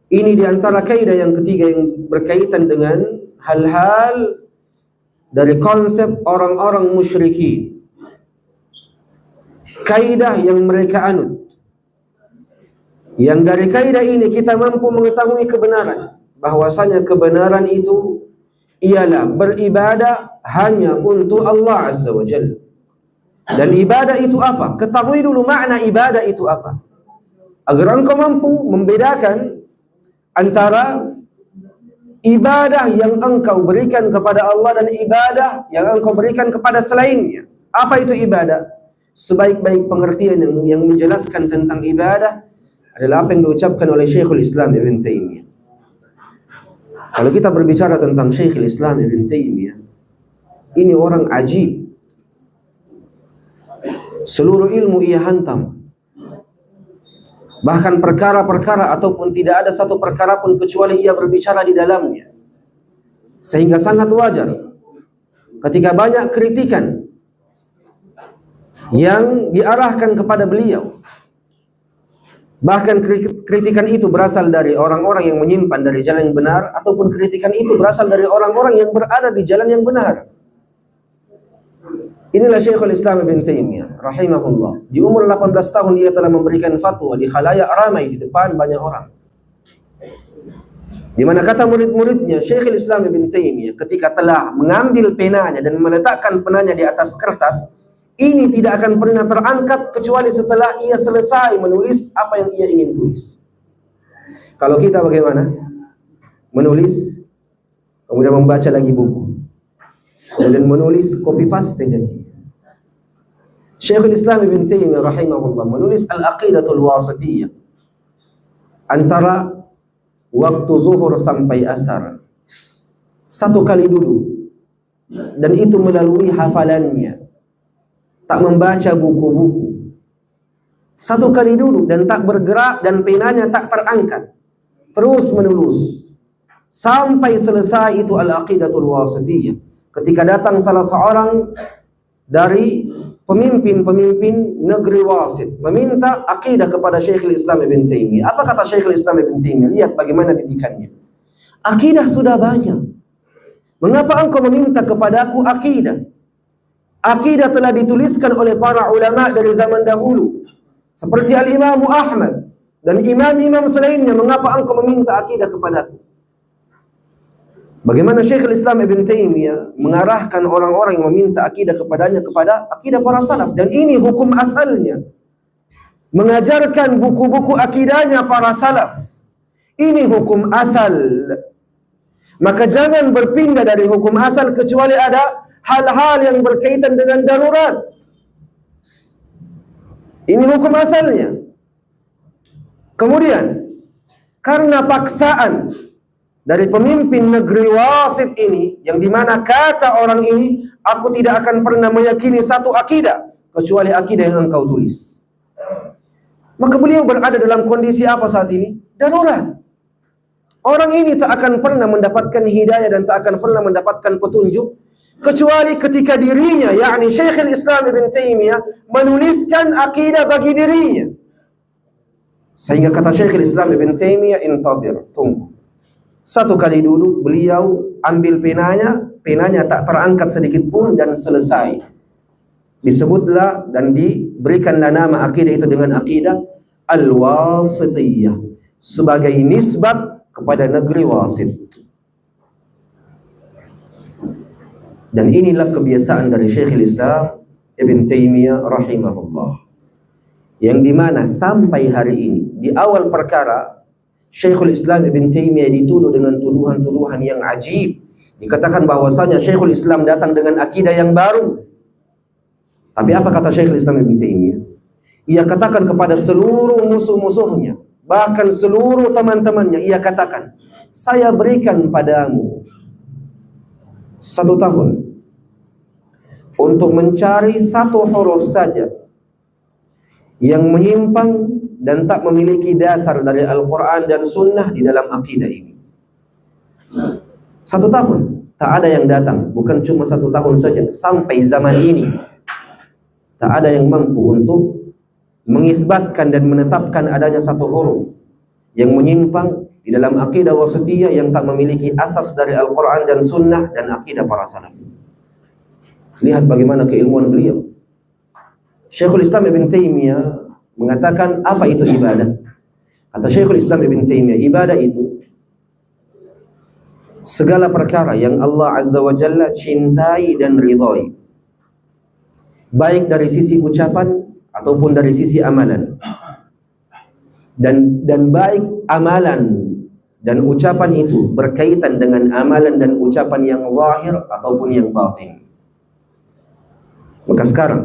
ini diantara kaidah yang ketiga yang berkaitan dengan hal-hal dari konsep orang-orang musyrikin. Kaidah yang mereka anut, yang dari kaidah ini kita mampu mengetahui kebenaran, bahwasanya kebenaran itu ialah beribadah hanya untuk Allah Azza wa Jalla. Dan ibadah itu apa? Ketahui dulu makna ibadah itu apa, agar engkau mampu membedakan antara ibadah yang engkau berikan kepada Allah dan ibadah yang engkau berikan kepada selainnya. Apa itu ibadah? Sebaik-baik pengertian yang menjelaskan tentang ibadah adalah apa yang diucapkan oleh Syekhul Islam Ibn Taimiyah. Kalau kita berbicara tentang Syekhul Islam Ibn Taimiyah, ini orang ajib. Seluruh ilmu ia hantam. Bahkan perkara-perkara ataupun tidak ada satu perkara pun kecuali ia berbicara di dalamnya. Sehingga sangat wajar ketika banyak kritikan yang diarahkan kepada beliau. Bahkan kritikan itu berasal dari orang-orang yang menyimpan dari jalan yang benar, ataupun kritikan itu berasal dari orang-orang yang berada di jalan yang benar. Inilah Syekhul Islam Ibn Taimiyah rahimahullah. Di umur 18 tahun ia telah memberikan fatwa di khalayak ramai, di depan banyak orang. Di mana kata murid-muridnya, Syekhul Islam Ibn Taimiyah ketika telah mengambil penanya dan meletakkan penanya di atas kertas, ini tidak akan pernah terangkat kecuali setelah ia selesai menulis apa yang ia ingin tulis. Kalau kita bagaimana? Menulis, kemudian membaca lagi buku, kemudian menulis, copy paste jadi. Syekhul Islam Ibn Taimiyah rahimahullah menulis Al-Aqidatul Wasitiyah antara waktu zuhur sampai asar, 1 kali dulu, dan itu melalui hafalannya, tak membaca buku-buku, 1 kali dulu dan tak bergerak, dan penanya tak terangkat, terus menulis sampai selesai itu Al-Aqidatul Wasitiyah. Ketika datang salah seorang dari pemimpin-pemimpin negeri Wasit meminta akidah kepada Syekhul Islam Ibn Taimiyah, apa kata Syekhul Islam Ibn Taimiyah? Lihat bagaimana didikannya. Akidah sudah banyak, mengapa engkau meminta kepadaku akidah? Akidah telah dituliskan oleh para ulama dari zaman dahulu, seperti Al-Imam Ahmad dan imam-imam selainnya. Mengapa engkau meminta akidah kepadaku? Bagaimana Syekhul Islam Ibn Taimiyah mengarahkan orang-orang yang meminta akidah kepadanya kepada akidah para salaf. Dan ini hukum asalnya, mengajarkan buku-buku akidahnya para salaf. Ini hukum asal. Maka jangan berpindah dari hukum asal kecuali ada hal-hal yang berkaitan dengan darurat. Ini hukum asalnya. Kemudian, karena paksaan dari pemimpin negeri Wasit ini, yang dimana kata orang ini, aku tidak akan pernah meyakini satu akidah kecuali akidah yang engkau tulis. Maka beliau berada dalam kondisi apa saat ini? Darurat. Orang ini tak akan pernah mendapatkan hidayah dan tak akan pernah mendapatkan petunjuk kecuali ketika dirinya, yakni Syekhul Islam Ibn Taimiyah, menuliskan akidah bagi dirinya. Sehingga kata Syekhul Islam Ibn Taimiyah, intadir, tunggu. 1 kali dulu beliau ambil penanya tak terangkat sedikit pun dan selesai. Disebutlah dan diberikanlah nama akidah itu dengan akidah Al-Wasitiyah sebagai nisbat kepada negeri Wasit. Dan inilah kebiasaan dari Syekhul Islam Ibn Taimiyah rahimahullah, yang dimana sampai hari ini di awal perkara Syekhul Islam Ibn Taimiyah dituduh dengan tuduhan-tuduhan yang ajib. Dikatakan bahwasanya Syekhul Islam datang dengan akidah yang baru. Tapi apa kata Syekhul Islam Ibn Taimiyah? Ia katakan kepada seluruh musuh-musuhnya, bahkan seluruh teman-temannya, ia katakan, saya berikan padamu 1 tahun untuk mencari 1 huruf saja yang menyimpang dan tak memiliki dasar dari Al-Quran dan Sunnah di dalam akidah ini. 1 tahun, tak ada yang datang. Bukan cuma 1 tahun saja, sampai zaman ini tak ada yang mampu untuk mengisbatkan dan menetapkan adanya 1 huruf yang menyimpang di dalam akidah wasitiyah yang tak memiliki asas dari Al-Quran dan Sunnah dan akidah para salaf. Lihat bagaimana keilmuan beliau. Syekhul Islam Ibn Taimiyah mengatakan, apa itu ibadah? Kata Syekhul Islam Ibn Taimiyah, ibadah itu segala perkara yang Allah Azza wa Jalla cintai dan ridhai, baik dari sisi ucapan ataupun dari sisi amalan. Dan baik amalan dan ucapan itu berkaitan dengan amalan dan ucapan yang zahir ataupun yang batin. Maka sekarang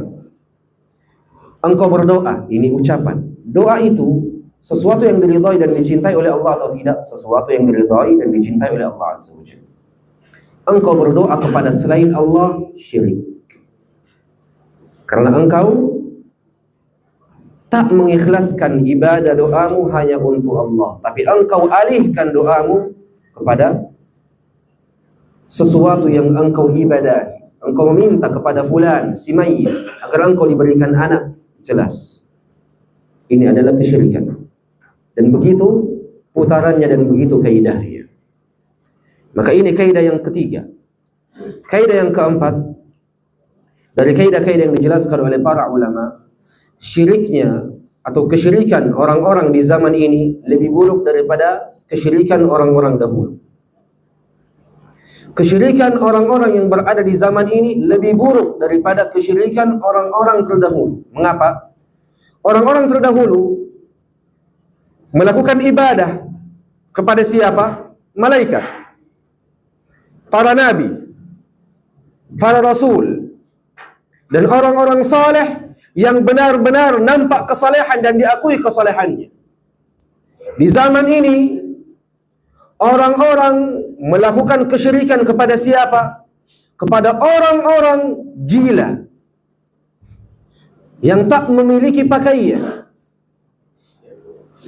engkau berdoa, ini ucapan. Doa itu sesuatu yang diridhai dan dicintai oleh Allah atau tidak? Sesuatu yang diridhai dan dicintai oleh Allah Azza wa Jalla. Engkau berdoa kepada selain Allah, syirik. Karena engkau tak mengikhlaskan ibadah doamu hanya untuk Allah, tapi engkau alihkan doamu kepada sesuatu yang engkau ibadahi. Engkau meminta kepada fulan, si mayyit, agar engkau diberikan anak. Jelas, ini adalah kesyirikan. Dan begitu putarannya dan begitu kaidahnya. Maka ini kaidah yang ketiga. Kaidah yang keempat dari kaidah-kaidah yang dijelaskan oleh para ulama, syiriknya atau kesyirikan orang-orang di zaman ini lebih buruk daripada kesyirikan orang-orang dahulu. Kesyirikan orang-orang yang berada di zaman ini lebih buruk daripada kesyirikan orang-orang terdahulu. Mengapa? Orang-orang terdahulu melakukan ibadah kepada siapa? Malaikat, para nabi, para rasul, dan orang-orang saleh yang benar-benar nampak kesalehan dan diakui kesalehannya. Di zaman ini orang-orang melakukan kesyirikan kepada siapa? Kepada orang-orang gila yang tak memiliki pakaian.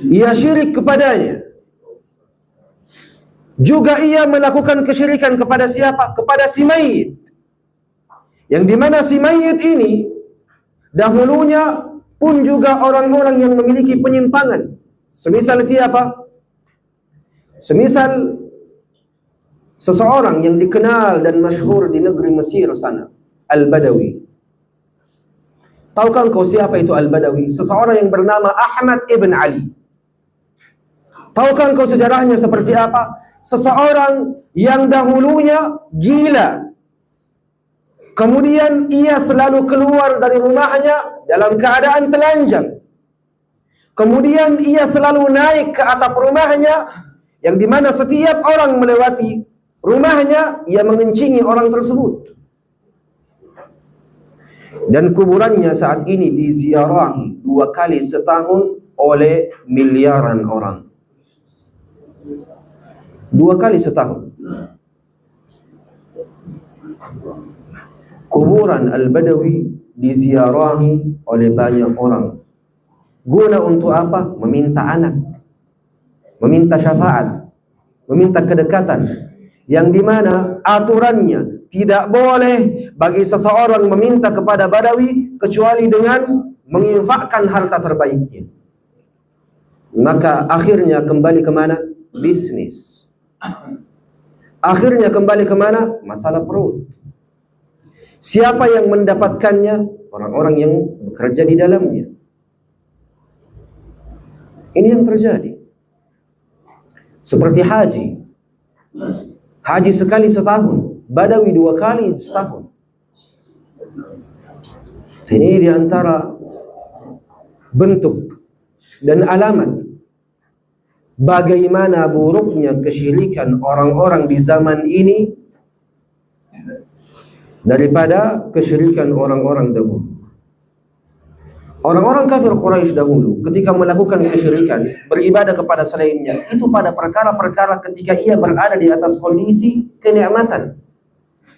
Ia syirik kepadanya. Juga ia melakukan kesyirikan kepada siapa? Kepada si mayit. Yang dimana si mayit ini dahulunya pun juga orang-orang yang memiliki penyimpangan. Semisal siapa? Semisal seseorang yang dikenal dan masyhur di negeri Mesir sana, Al-Badawi. Tahukah engkau siapa itu Al-Badawi? Seseorang yang bernama Ahmad ibn Ali. Tahukah engkau sejarahnya seperti apa? Seseorang yang dahulunya gila. Kemudian ia selalu keluar dari rumahnya dalam keadaan telanjang. Kemudian ia selalu naik ke atap rumahnya, yang dimana setiap orang melewati rumahnya, ia mengencingi orang tersebut. Dan kuburannya saat ini diziarahi 2 kali setahun oleh miliaran orang. 2 kali setahun. Kuburan Al-Badawi diziarahi oleh banyak orang. Guna untuk apa? Meminta anak, meminta syafaat, meminta kedekatan, yang dimana aturannya tidak boleh bagi seseorang meminta kepada Badawi kecuali dengan menginfakkan harta terbaiknya. Maka akhirnya kembali ke mana? Bisnis. Akhirnya kembali ke mana? Masalah perut. Siapa yang mendapatkannya? Orang-orang yang bekerja di dalamnya. Ini yang terjadi. Seperti haji. Haji sekali setahun, Badawi 2 kali setahun. Ini di antara bentuk dan alamat bagaimana buruknya kesyirikan orang-orang di zaman ini daripada kesyirikan orang-orang dahulu. Orang-orang kafir Quraisy dahulu ketika melakukan kesyirikan, beribadah kepada selainnya, itu pada perkara-perkara ketika ia berada di atas kondisi kenikmatan.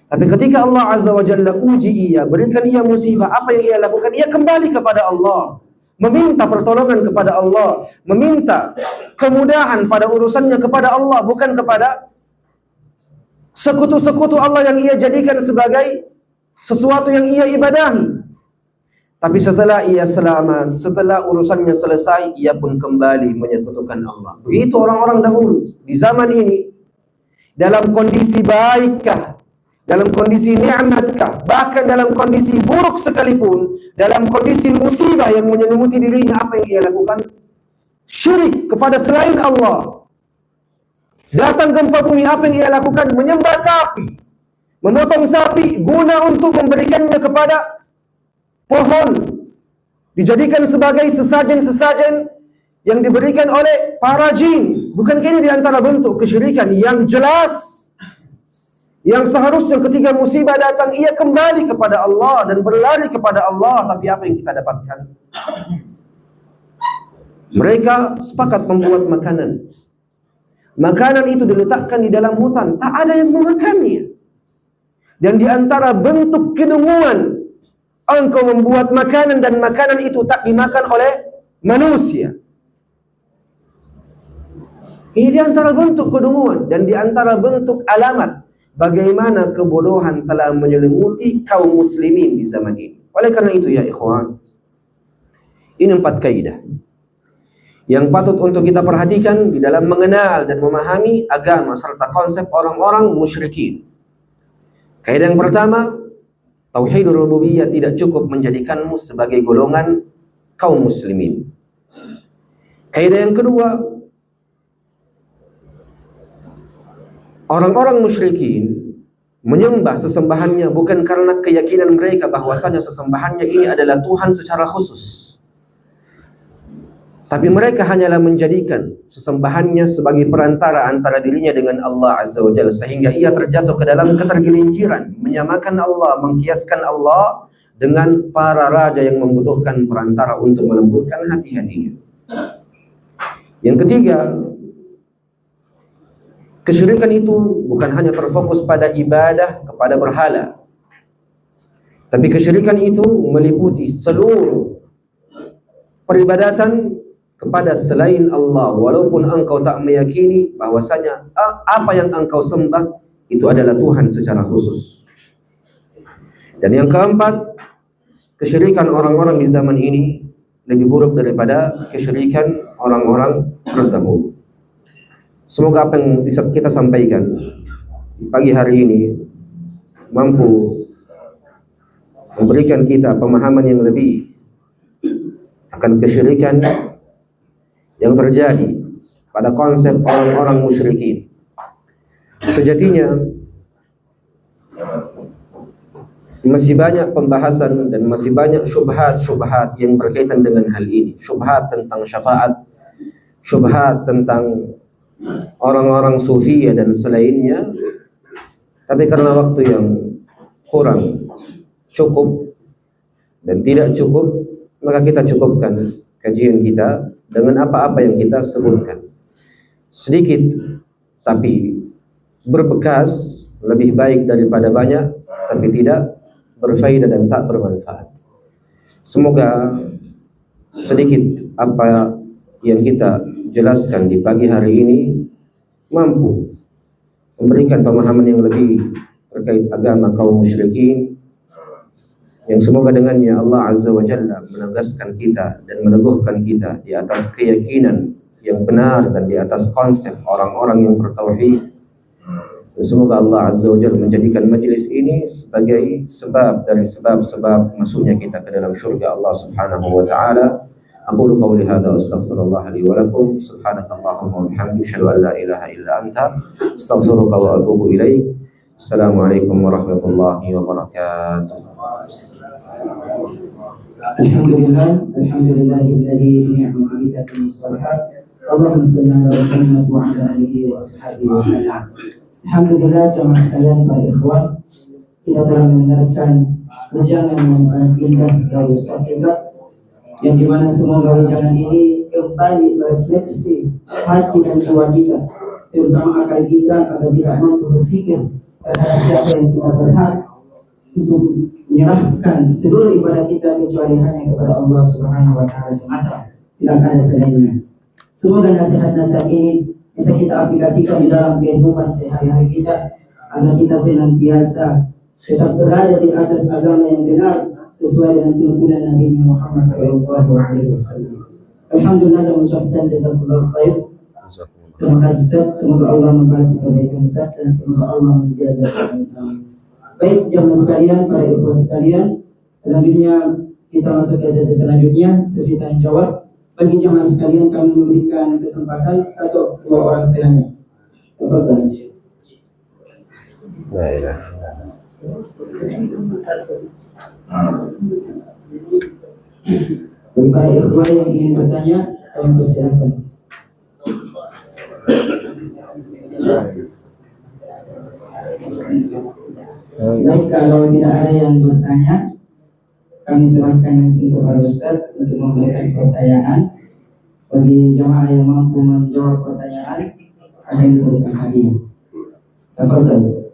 Tapi ketika Allah Azza wa Jalla uji ia, berikan ia musibah, apa yang ia lakukan? Ia kembali kepada Allah, meminta pertolongan kepada Allah, meminta kemudahan pada urusannya kepada Allah, bukan kepada sekutu-sekutu Allah yang ia jadikan sebagai sesuatu yang ia ibadahi. Tapi setelah ia selamat, setelah urusannya selesai, ia pun kembali menyekutukan Allah. Begitu orang-orang dahulu. Di zaman ini, dalam kondisi baikkah, dalam kondisi nikmatkah, bahkan dalam kondisi buruk sekalipun, dalam kondisi musibah yang menyelimuti dirinya, apa yang ia lakukan? Syirik kepada selain Allah. Datang gempa bumi, apa yang ia lakukan? Menyembah sapi, memotong sapi guna untuk memberikannya kepada pohon, dijadikan sebagai sesajen-sesajen yang diberikan oleh para jin. Bukankah ini di antara bentuk kesyirikan yang jelas, yang seharusnya ketika musibah datang ia kembali kepada Allah dan berlari kepada Allah? Tapi apa yang kita dapatkan? Mereka sepakat membuat makanan. Makanan itu diletakkan di dalam hutan, tak ada yang memakannya. Dan di antara bentuk kedunguan, engkau membuat makanan dan makanan itu tak dimakan oleh manusia. Ini di antara bentuk kedunguan dan di antara bentuk alamat bagaimana kebodohan telah menyelimuti kaum muslimin di zaman ini. Oleh karena itu ya ikhwan, ini 4 kaidah yang patut untuk kita perhatikan di dalam mengenal dan memahami agama serta konsep orang-orang musyrikin. Kaidah yang pertama, tauhidul rububiyah tidak cukup menjadikanmu sebagai golongan kaum muslimin. Kaidah yang kedua, orang-orang musyrikin menyembah sesembahannya bukan karena keyakinan mereka bahwasanya sesembahannya ini adalah Tuhan secara khusus. Tapi mereka hanyalah menjadikan sesembahannya sebagai perantara antara dirinya dengan Allah Azza wa Jalla, sehingga ia terjatuh ke dalam ketergelinciran, menyamakan Allah, mengkiaskan Allah dengan para raja yang membutuhkan perantara untuk melembutkan hati-hatinya. Yang ketiga, kesyirikan itu bukan hanya terfokus pada ibadah kepada berhala, tapi kesyirikan itu meliputi seluruh peribadatan kepada selain Allah, walaupun engkau tak meyakini bahwasanya apa yang engkau sembah itu adalah Tuhan secara khusus. Dan yang keempat, kesyirikan orang-orang di zaman ini lebih buruk daripada kesyirikan orang-orang terdahulu. Semoga apa yang kita sampaikan di pagi hari ini mampu memberikan kita pemahaman yang lebih akan kesyirikan yang terjadi pada konsep orang-orang musyrikin. Sejatinya masih banyak pembahasan dan masih banyak syubhat-syubhat yang berkaitan dengan hal ini. Syubhat tentang syafaat, syubhat tentang orang-orang sufi dan selainnya. Tapi karena waktu yang kurang cukup dan tidak cukup, maka kita cukupkan kajian kita dengan apa-apa yang kita sebutkan. Sedikit tapi berbekas lebih baik daripada banyak tapi tidak berfaedah dan tak bermanfaat. Semoga sedikit apa yang kita jelaskan di pagi hari ini mampu memberikan pemahaman yang lebih terkait agama kaum musyrikin, yang semoga dengannya Allah Azza wa Jalla menegaskan kita dan meneguhkan kita di atas keyakinan yang benar dan di atas konsep orang-orang yang bertauhid. Dan semoga Allah Azza wa Jalla menjadikan majlis ini sebagai sebab dari sebab-sebab masuknya kita ke dalam syurga Allah Subhanahu wa taala. Aqulu qawli hadza wa astaghfirullah li wa lakum. Subhanakallahumma wa bihamdika asyhadu an la ilaha illa anta astaghfiruka wa atubu ilaik. Assalamualaikum warahmatullahi wabarakatuh. Alhamdulillahilladzi ni'ma 'abidatuhu as-salihat Allahumma shalli ala Muhammad wa ala alihi wa ashabihi wasallam. Alhamdulillah, jamaah sekalian, para ikhwan, kita telah mendengarkan ujangan yang sangat indah dari Ustaz kita, yang dimana semoga ujangan ini kembali merefleksi hati dan jiwa kita, terutama akal kita, agar kita mampu berpikir terhadap siapa yang kita berhak untuk menyerahkan seluruh ibadah kita kecuali hanya kepada Allah Subhanahu wa Ta'ala semata, tidak ada selainnya. Semoga nasihat-nasihat ini bisa kita aplikasikan di dalam kehidupan sehari-hari kita, agar kita senantiasa tetap berada di atas agama yang benar sesuai dengan tuntunan Nabi Muhammad SAW. Alhamdulillah, dan mengucapkan jazakallahu khair. Terima kasih Ustaz, semoga Allah membalas kebaikan Ustaz dan semoga Allah menjaga. Baik jamaah sekalian, para ikhwan sekalian, selanjutnya kita masuk ke sesi selanjutnya, sesi tanya jawab. Bagi jamaah sekalian, kami memberikan kesempatan 1-2 orang penanya. Tafadhal. Baiklah. Bagi para ikhwan yang ingin bertanya, kami persilakan. Baik, kalau tidak ada yang bertanya, kami serahkan langsung kepada Ustaz untuk memberikan pertanyaan. Bagi jamaah yang mampu menjawab pertanyaan, ada yang diberikan hadiah. Tafadhal Ustaz.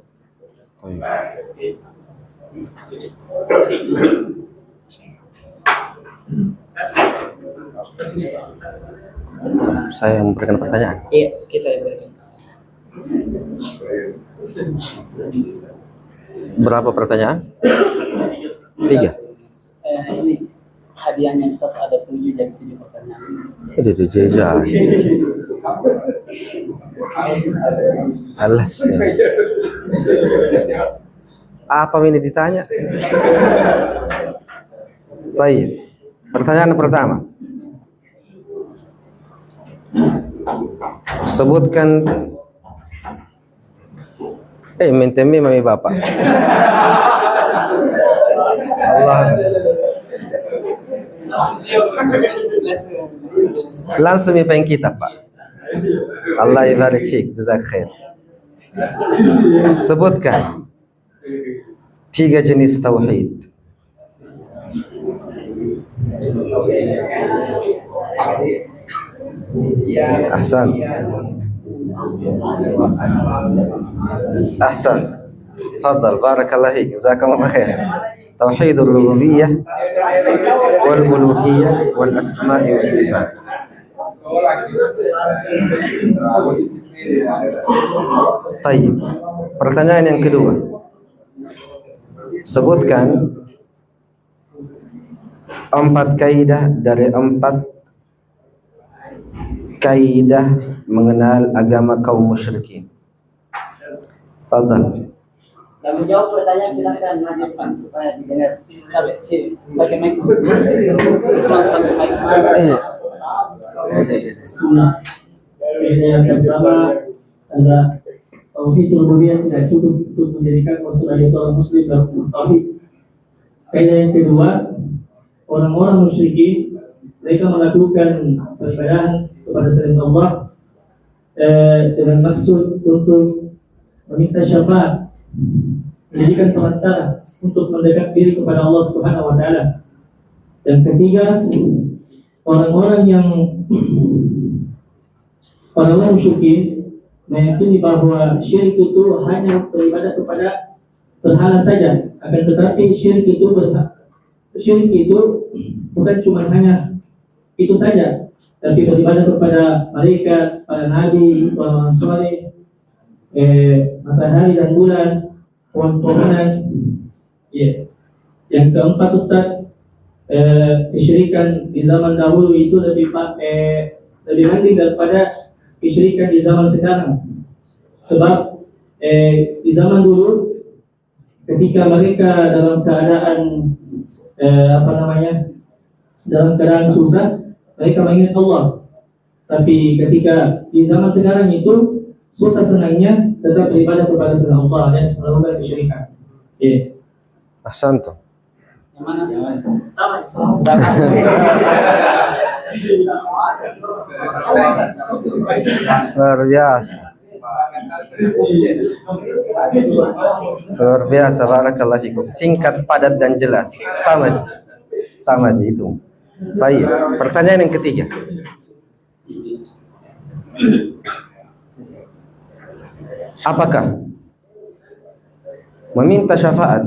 Saya memberikan pertanyaan. Iya, kita yang berikan. Berapa pertanyaan? 3. Ini hadiahnya Ustaz ada 7, jadi 7 pertanyaan. Ini dijajah. Alas. Apa ini ditanya? Baik. Pertanyaan pertama. Sebutkan mentemi mami bapak. Allah. Langsung mimpin kita Pak. Allah ibarik fik, jazak khair. Sebutkan 3 jenis tauhid. Ahsan. Ahsan. Tafadhal, barakallahu fik, jazakumullah khair. Tauhidul rububiyyah wal uluhiyyah wal asma'i was sifat. Baik. Pertanyaan yang kedua. Sebutkan 4 kaidah dari 4 kaidah mengenal agama kaum musyrikin. Fadhal. Yang menjawab pertanyaan silakan maju supaya didengar. Sampai pakai mic. Yang pertama adalah tauhid rububiyah tidak cukup untuk menjadikan sebagai seorang muslim dalam tauhid. Kaidah yang kedua, orang-orang musyrikin mereka melakukan peribadahan kepada selain Allah dengan maksud untuk meminta syafaat, menjadikan perantara untuk mendekat diri kepada Allah Subhanahu wa Ta'ala. Dan ketiga, orang-orang musyrikin meyakini bahwa syirik itu hanya beribadah kepada berhala saja, akan tetapi syirik itu bukan cuma hanya itu saja, tapi beribadah kepada malaikat, para nabi, para saleh, matahari dan bulan, pohon-pohonan. Yang keempat Ustaz, kesyirikan di zaman dahulu itu lebih mending daripada kesyirikan di zaman sekarang. Sebab di zaman dulu ketika mereka dalam keadaan dalam keadaan susah, mereka mengingat Allah. Tapi ketika di zaman sekarang itu susah senangnya tetap beribadah kepada selain Allah alias melakukan kesyirikan. Ahsantum. Yang mana? Sama. Luar biasa. Luar biasa, barakallahu fikum. Singkat, padat dan jelas. Sama aja itu. Baik, pertanyaan yang ketiga. Apakah meminta syafaat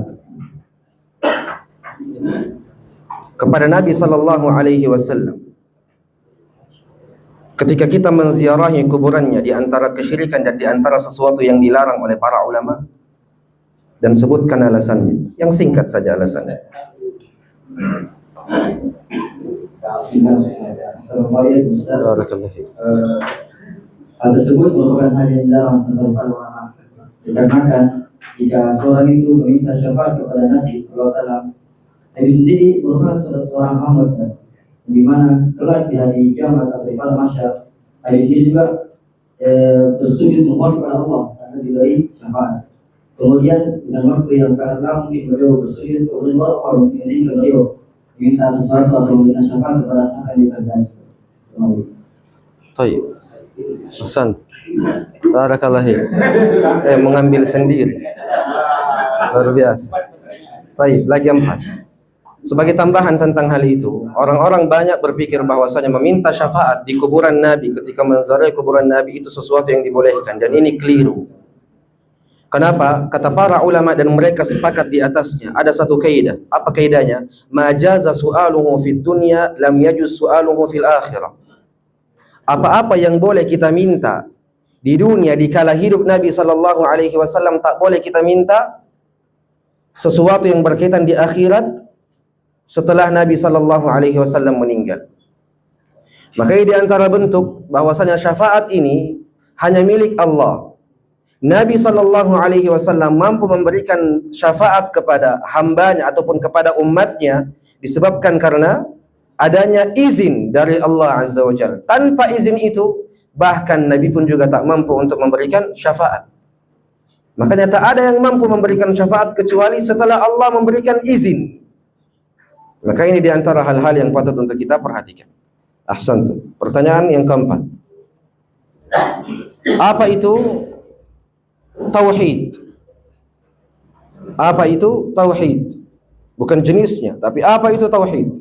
kepada Nabi sallallahu alaihi wasallam ketika kita menziarahi kuburannya di antara kesyirikan dan di antara sesuatu yang dilarang oleh para ulama? Dan sebutkan alasannya. Yang singkat saja alasannya. Assalamualaikum Ustaz. Barakallahu fiik. Hal tersebut merupakan hal yang dilarang oleh para ulama. Dikarenakan jika seorang itu meminta syafaat kepada Nabi SAW, Nabi sendiri merupakan seorang hamba di mana kelak di hari kiamat atau di padang mahsyar, Nabi sendiri juga bersujud memohon kepada Allah karena diberi syafaat. Kemudian dengan waktu yang sangat lama mungkin beliau bersujud, kemudian baru mengizinkan beliau minta sesuatu atau meminta syafaat kepada sang yang terjadi. Baik. Hasan. Barakallahu fiik. Mengambil sendiri. Luar biasa. Baik, lagi 4. Sebagai tambahan tentang hal itu, orang-orang banyak berpikir bahwasanya meminta syafaat di kuburan Nabi ketika menziarahi kuburan Nabi itu sesuatu yang dibolehkan, dan ini keliru. Kenapa? Kata para ulama dan mereka sepakat di atasnya, ada satu kaidah. Apa kaidahnya? Ma jaza su'aluhu fid dunya lam yajuz su'aluhu fil akhirah. Apa-apa yang boleh kita minta di dunia di kala hidup Nabi sallallahu alaihi wasallam, tak boleh kita minta sesuatu yang berkaitan di akhirat setelah Nabi sallallahu alaihi wasallam meninggal. Makanya di antara bentuk bahwasanya syafaat ini hanya milik Allah. Nabi sallallahu alaihi wasallam mampu memberikan syafaat kepada hambanya ataupun kepada umatnya disebabkan karena adanya izin dari Allah Azza wa Jalla. Tanpa izin itu, bahkan Nabi pun juga tak mampu untuk memberikan syafaat. Makanya tak ada yang mampu memberikan syafaat kecuali setelah Allah memberikan izin. Maka ini di antara hal-hal yang patut untuk kita perhatikan. Ahsantum. Pertanyaan yang keempat. Apa itu tauhid? Apa itu tauhid? Bukan jenisnya, tapi apa itu tauhid?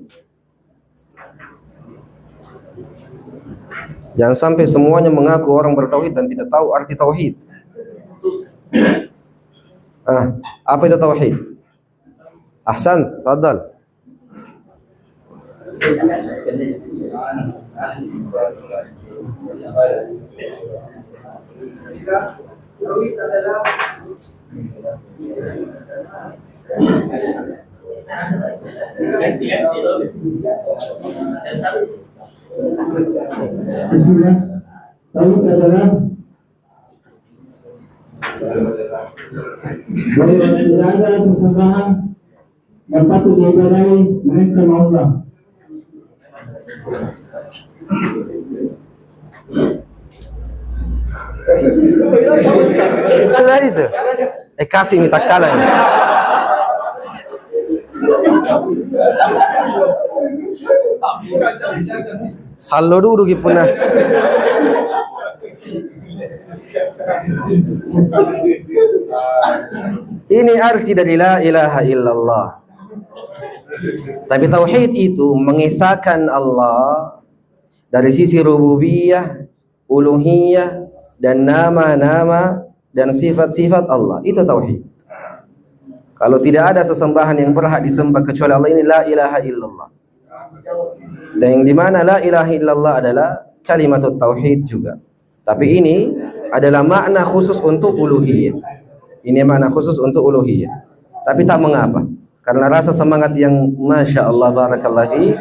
Jangan sampai semuanya mengaku orang bertauhid dan tidak tahu arti tauhid. Apa itu tauhid? Ahsan, tafadhal. Bismillah. Tauhid adalah bahwa tidak ada sesembahan yang patut diibadahi melainkan Allah. Sudah itu. Kasih minta kalah. Sallo dulu gimana? Ini arti dari la ilaha illallah. Tapi tauhid itu mengesahkan Allah dari sisi rububiyah, uluhiyah, dan nama-nama dan sifat-sifat Allah. Itu tauhid. Kalau tidak ada sesembahan yang berhak disembah kecuali Allah, ini la ilaha illallah. Dan yang dimana la ilaha illallah adalah kalimatut tauhid juga. Tapi ini adalah makna khusus untuk uluhiyah. Ini makna khusus untuk uluhiyah. Tapi tak mengapa, karena rasa semangat yang masya Allah barakallahu fi,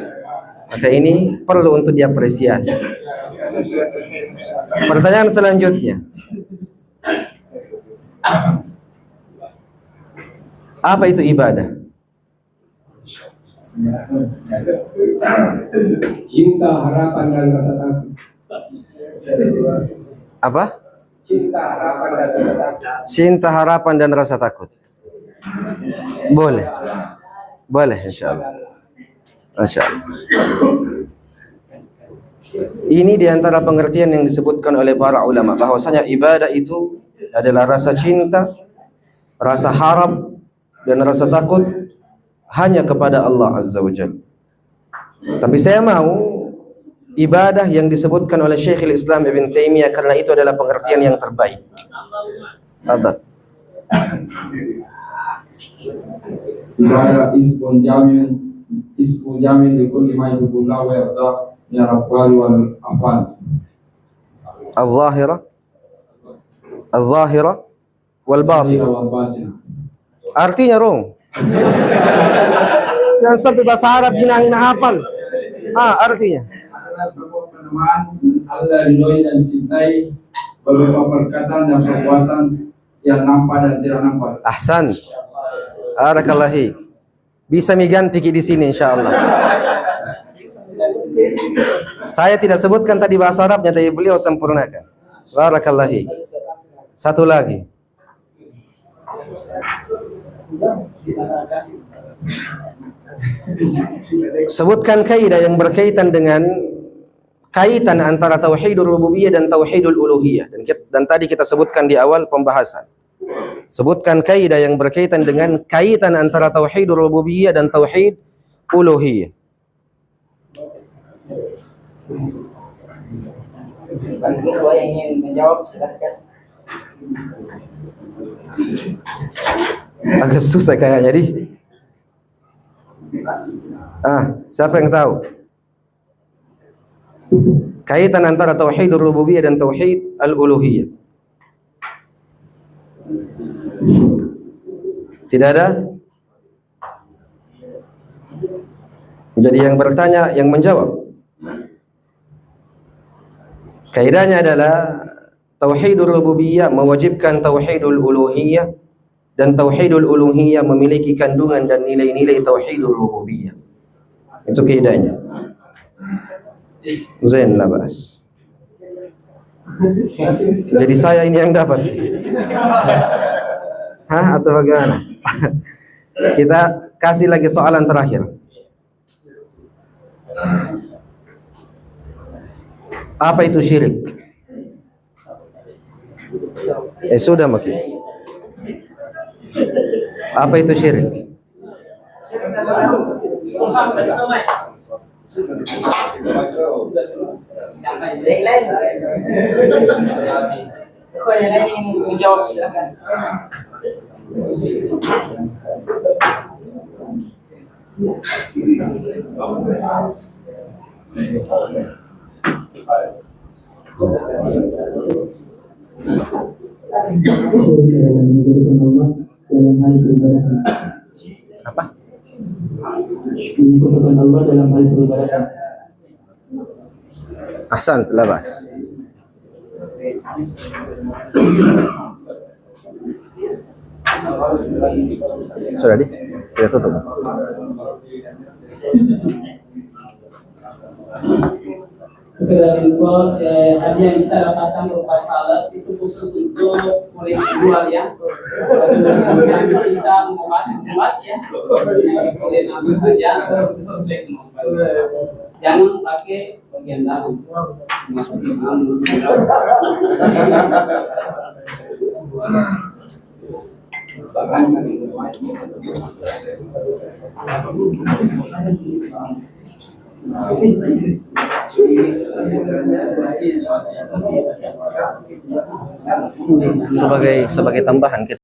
maka ini perlu untuk diapresiasi. Pertanyaan selanjutnya, apa itu ibadah? Cinta, harapan, dan rasa takut. Apa? Cinta, harapan, dan rasa takut. Cinta, harapan, dan rasa takut. Boleh. Boleh insyaallah. Masyaallah. Ini diantara pengertian yang disebutkan oleh para ulama, bahwasanya ibadah itu adalah rasa cinta, rasa harap, dan rasa takut hanya kepada Allah Azza wa Jalla. Tapi saya mau ibadah yang disebutkan oleh Syekhul Islam Ibn Taimiyah, karena itu adalah pengertian yang terbaik. Tafadhal. Ibadah ismun jamin likulli ma yuhibbullahu wa yardah min al-aqwali wal af'al. Al-zahira wal batin. Artinya Rong. Jangan sampai bahasa Arab ginang hafal. Artinya. Adalah sebuah penemaan Allah ridhoi dan cintai berupa perkataan dan perbuatan yang nampak dan tidak nampak. Ahsan. Barakallahu. Bisa miganti di sini insyaallah. Saya tidak sebutkan tadi bahasa Arabnya, tapi beliau sempurnakan. Barakallahu. Satu lagi. Sebutkan kaidah yang berkaitan dengan kaitan antara tauhidul rububiyah dan tauhidul uluhiyah, dan tadi kita sebutkan di awal pembahasan. Sebutkan kaidah yang berkaitan dengan kaitan antara tauhidul rububiyah dan tauhid uluhiyah. Bagi ketua yang ingin menjawab silakan. Agak susah kayaknya di. Siapa yang tahu? Kaitan antara tauhidul rububiyah dan tauhid al-uluhiyah. Tidak ada? Jadi yang bertanya, yang menjawab. Kaidahnya adalah tauhidul rububiyah mewajibkan tauhidul uluhiyah, dan tauhidul uluhiyah memiliki kandungan dan nilai-nilai tauhidul rububiyah. Itu kaidahnya. Zain la bas. Jadi saya ini yang dapat. Atau bagaimana? Kita kasih lagi soalan terakhir. Apa itu syirik? Sudah makin. Apa itu syirik? Yang lain. Ketua yang lain ingin menjawab silakan. Apa? Menyekutukan Allah dalam hal peribadatan. Ahsan, labas. Sudah di? Kita tutup. Sekedar info, hadiah yang kita dapatkan berupa salad itu khusus untuk murid luar ya. Yang bisa mengobat ya, boleh ngambil saja sesuai kemampuan. Jangan pakai bagian dalam. Sebagai tambahan kita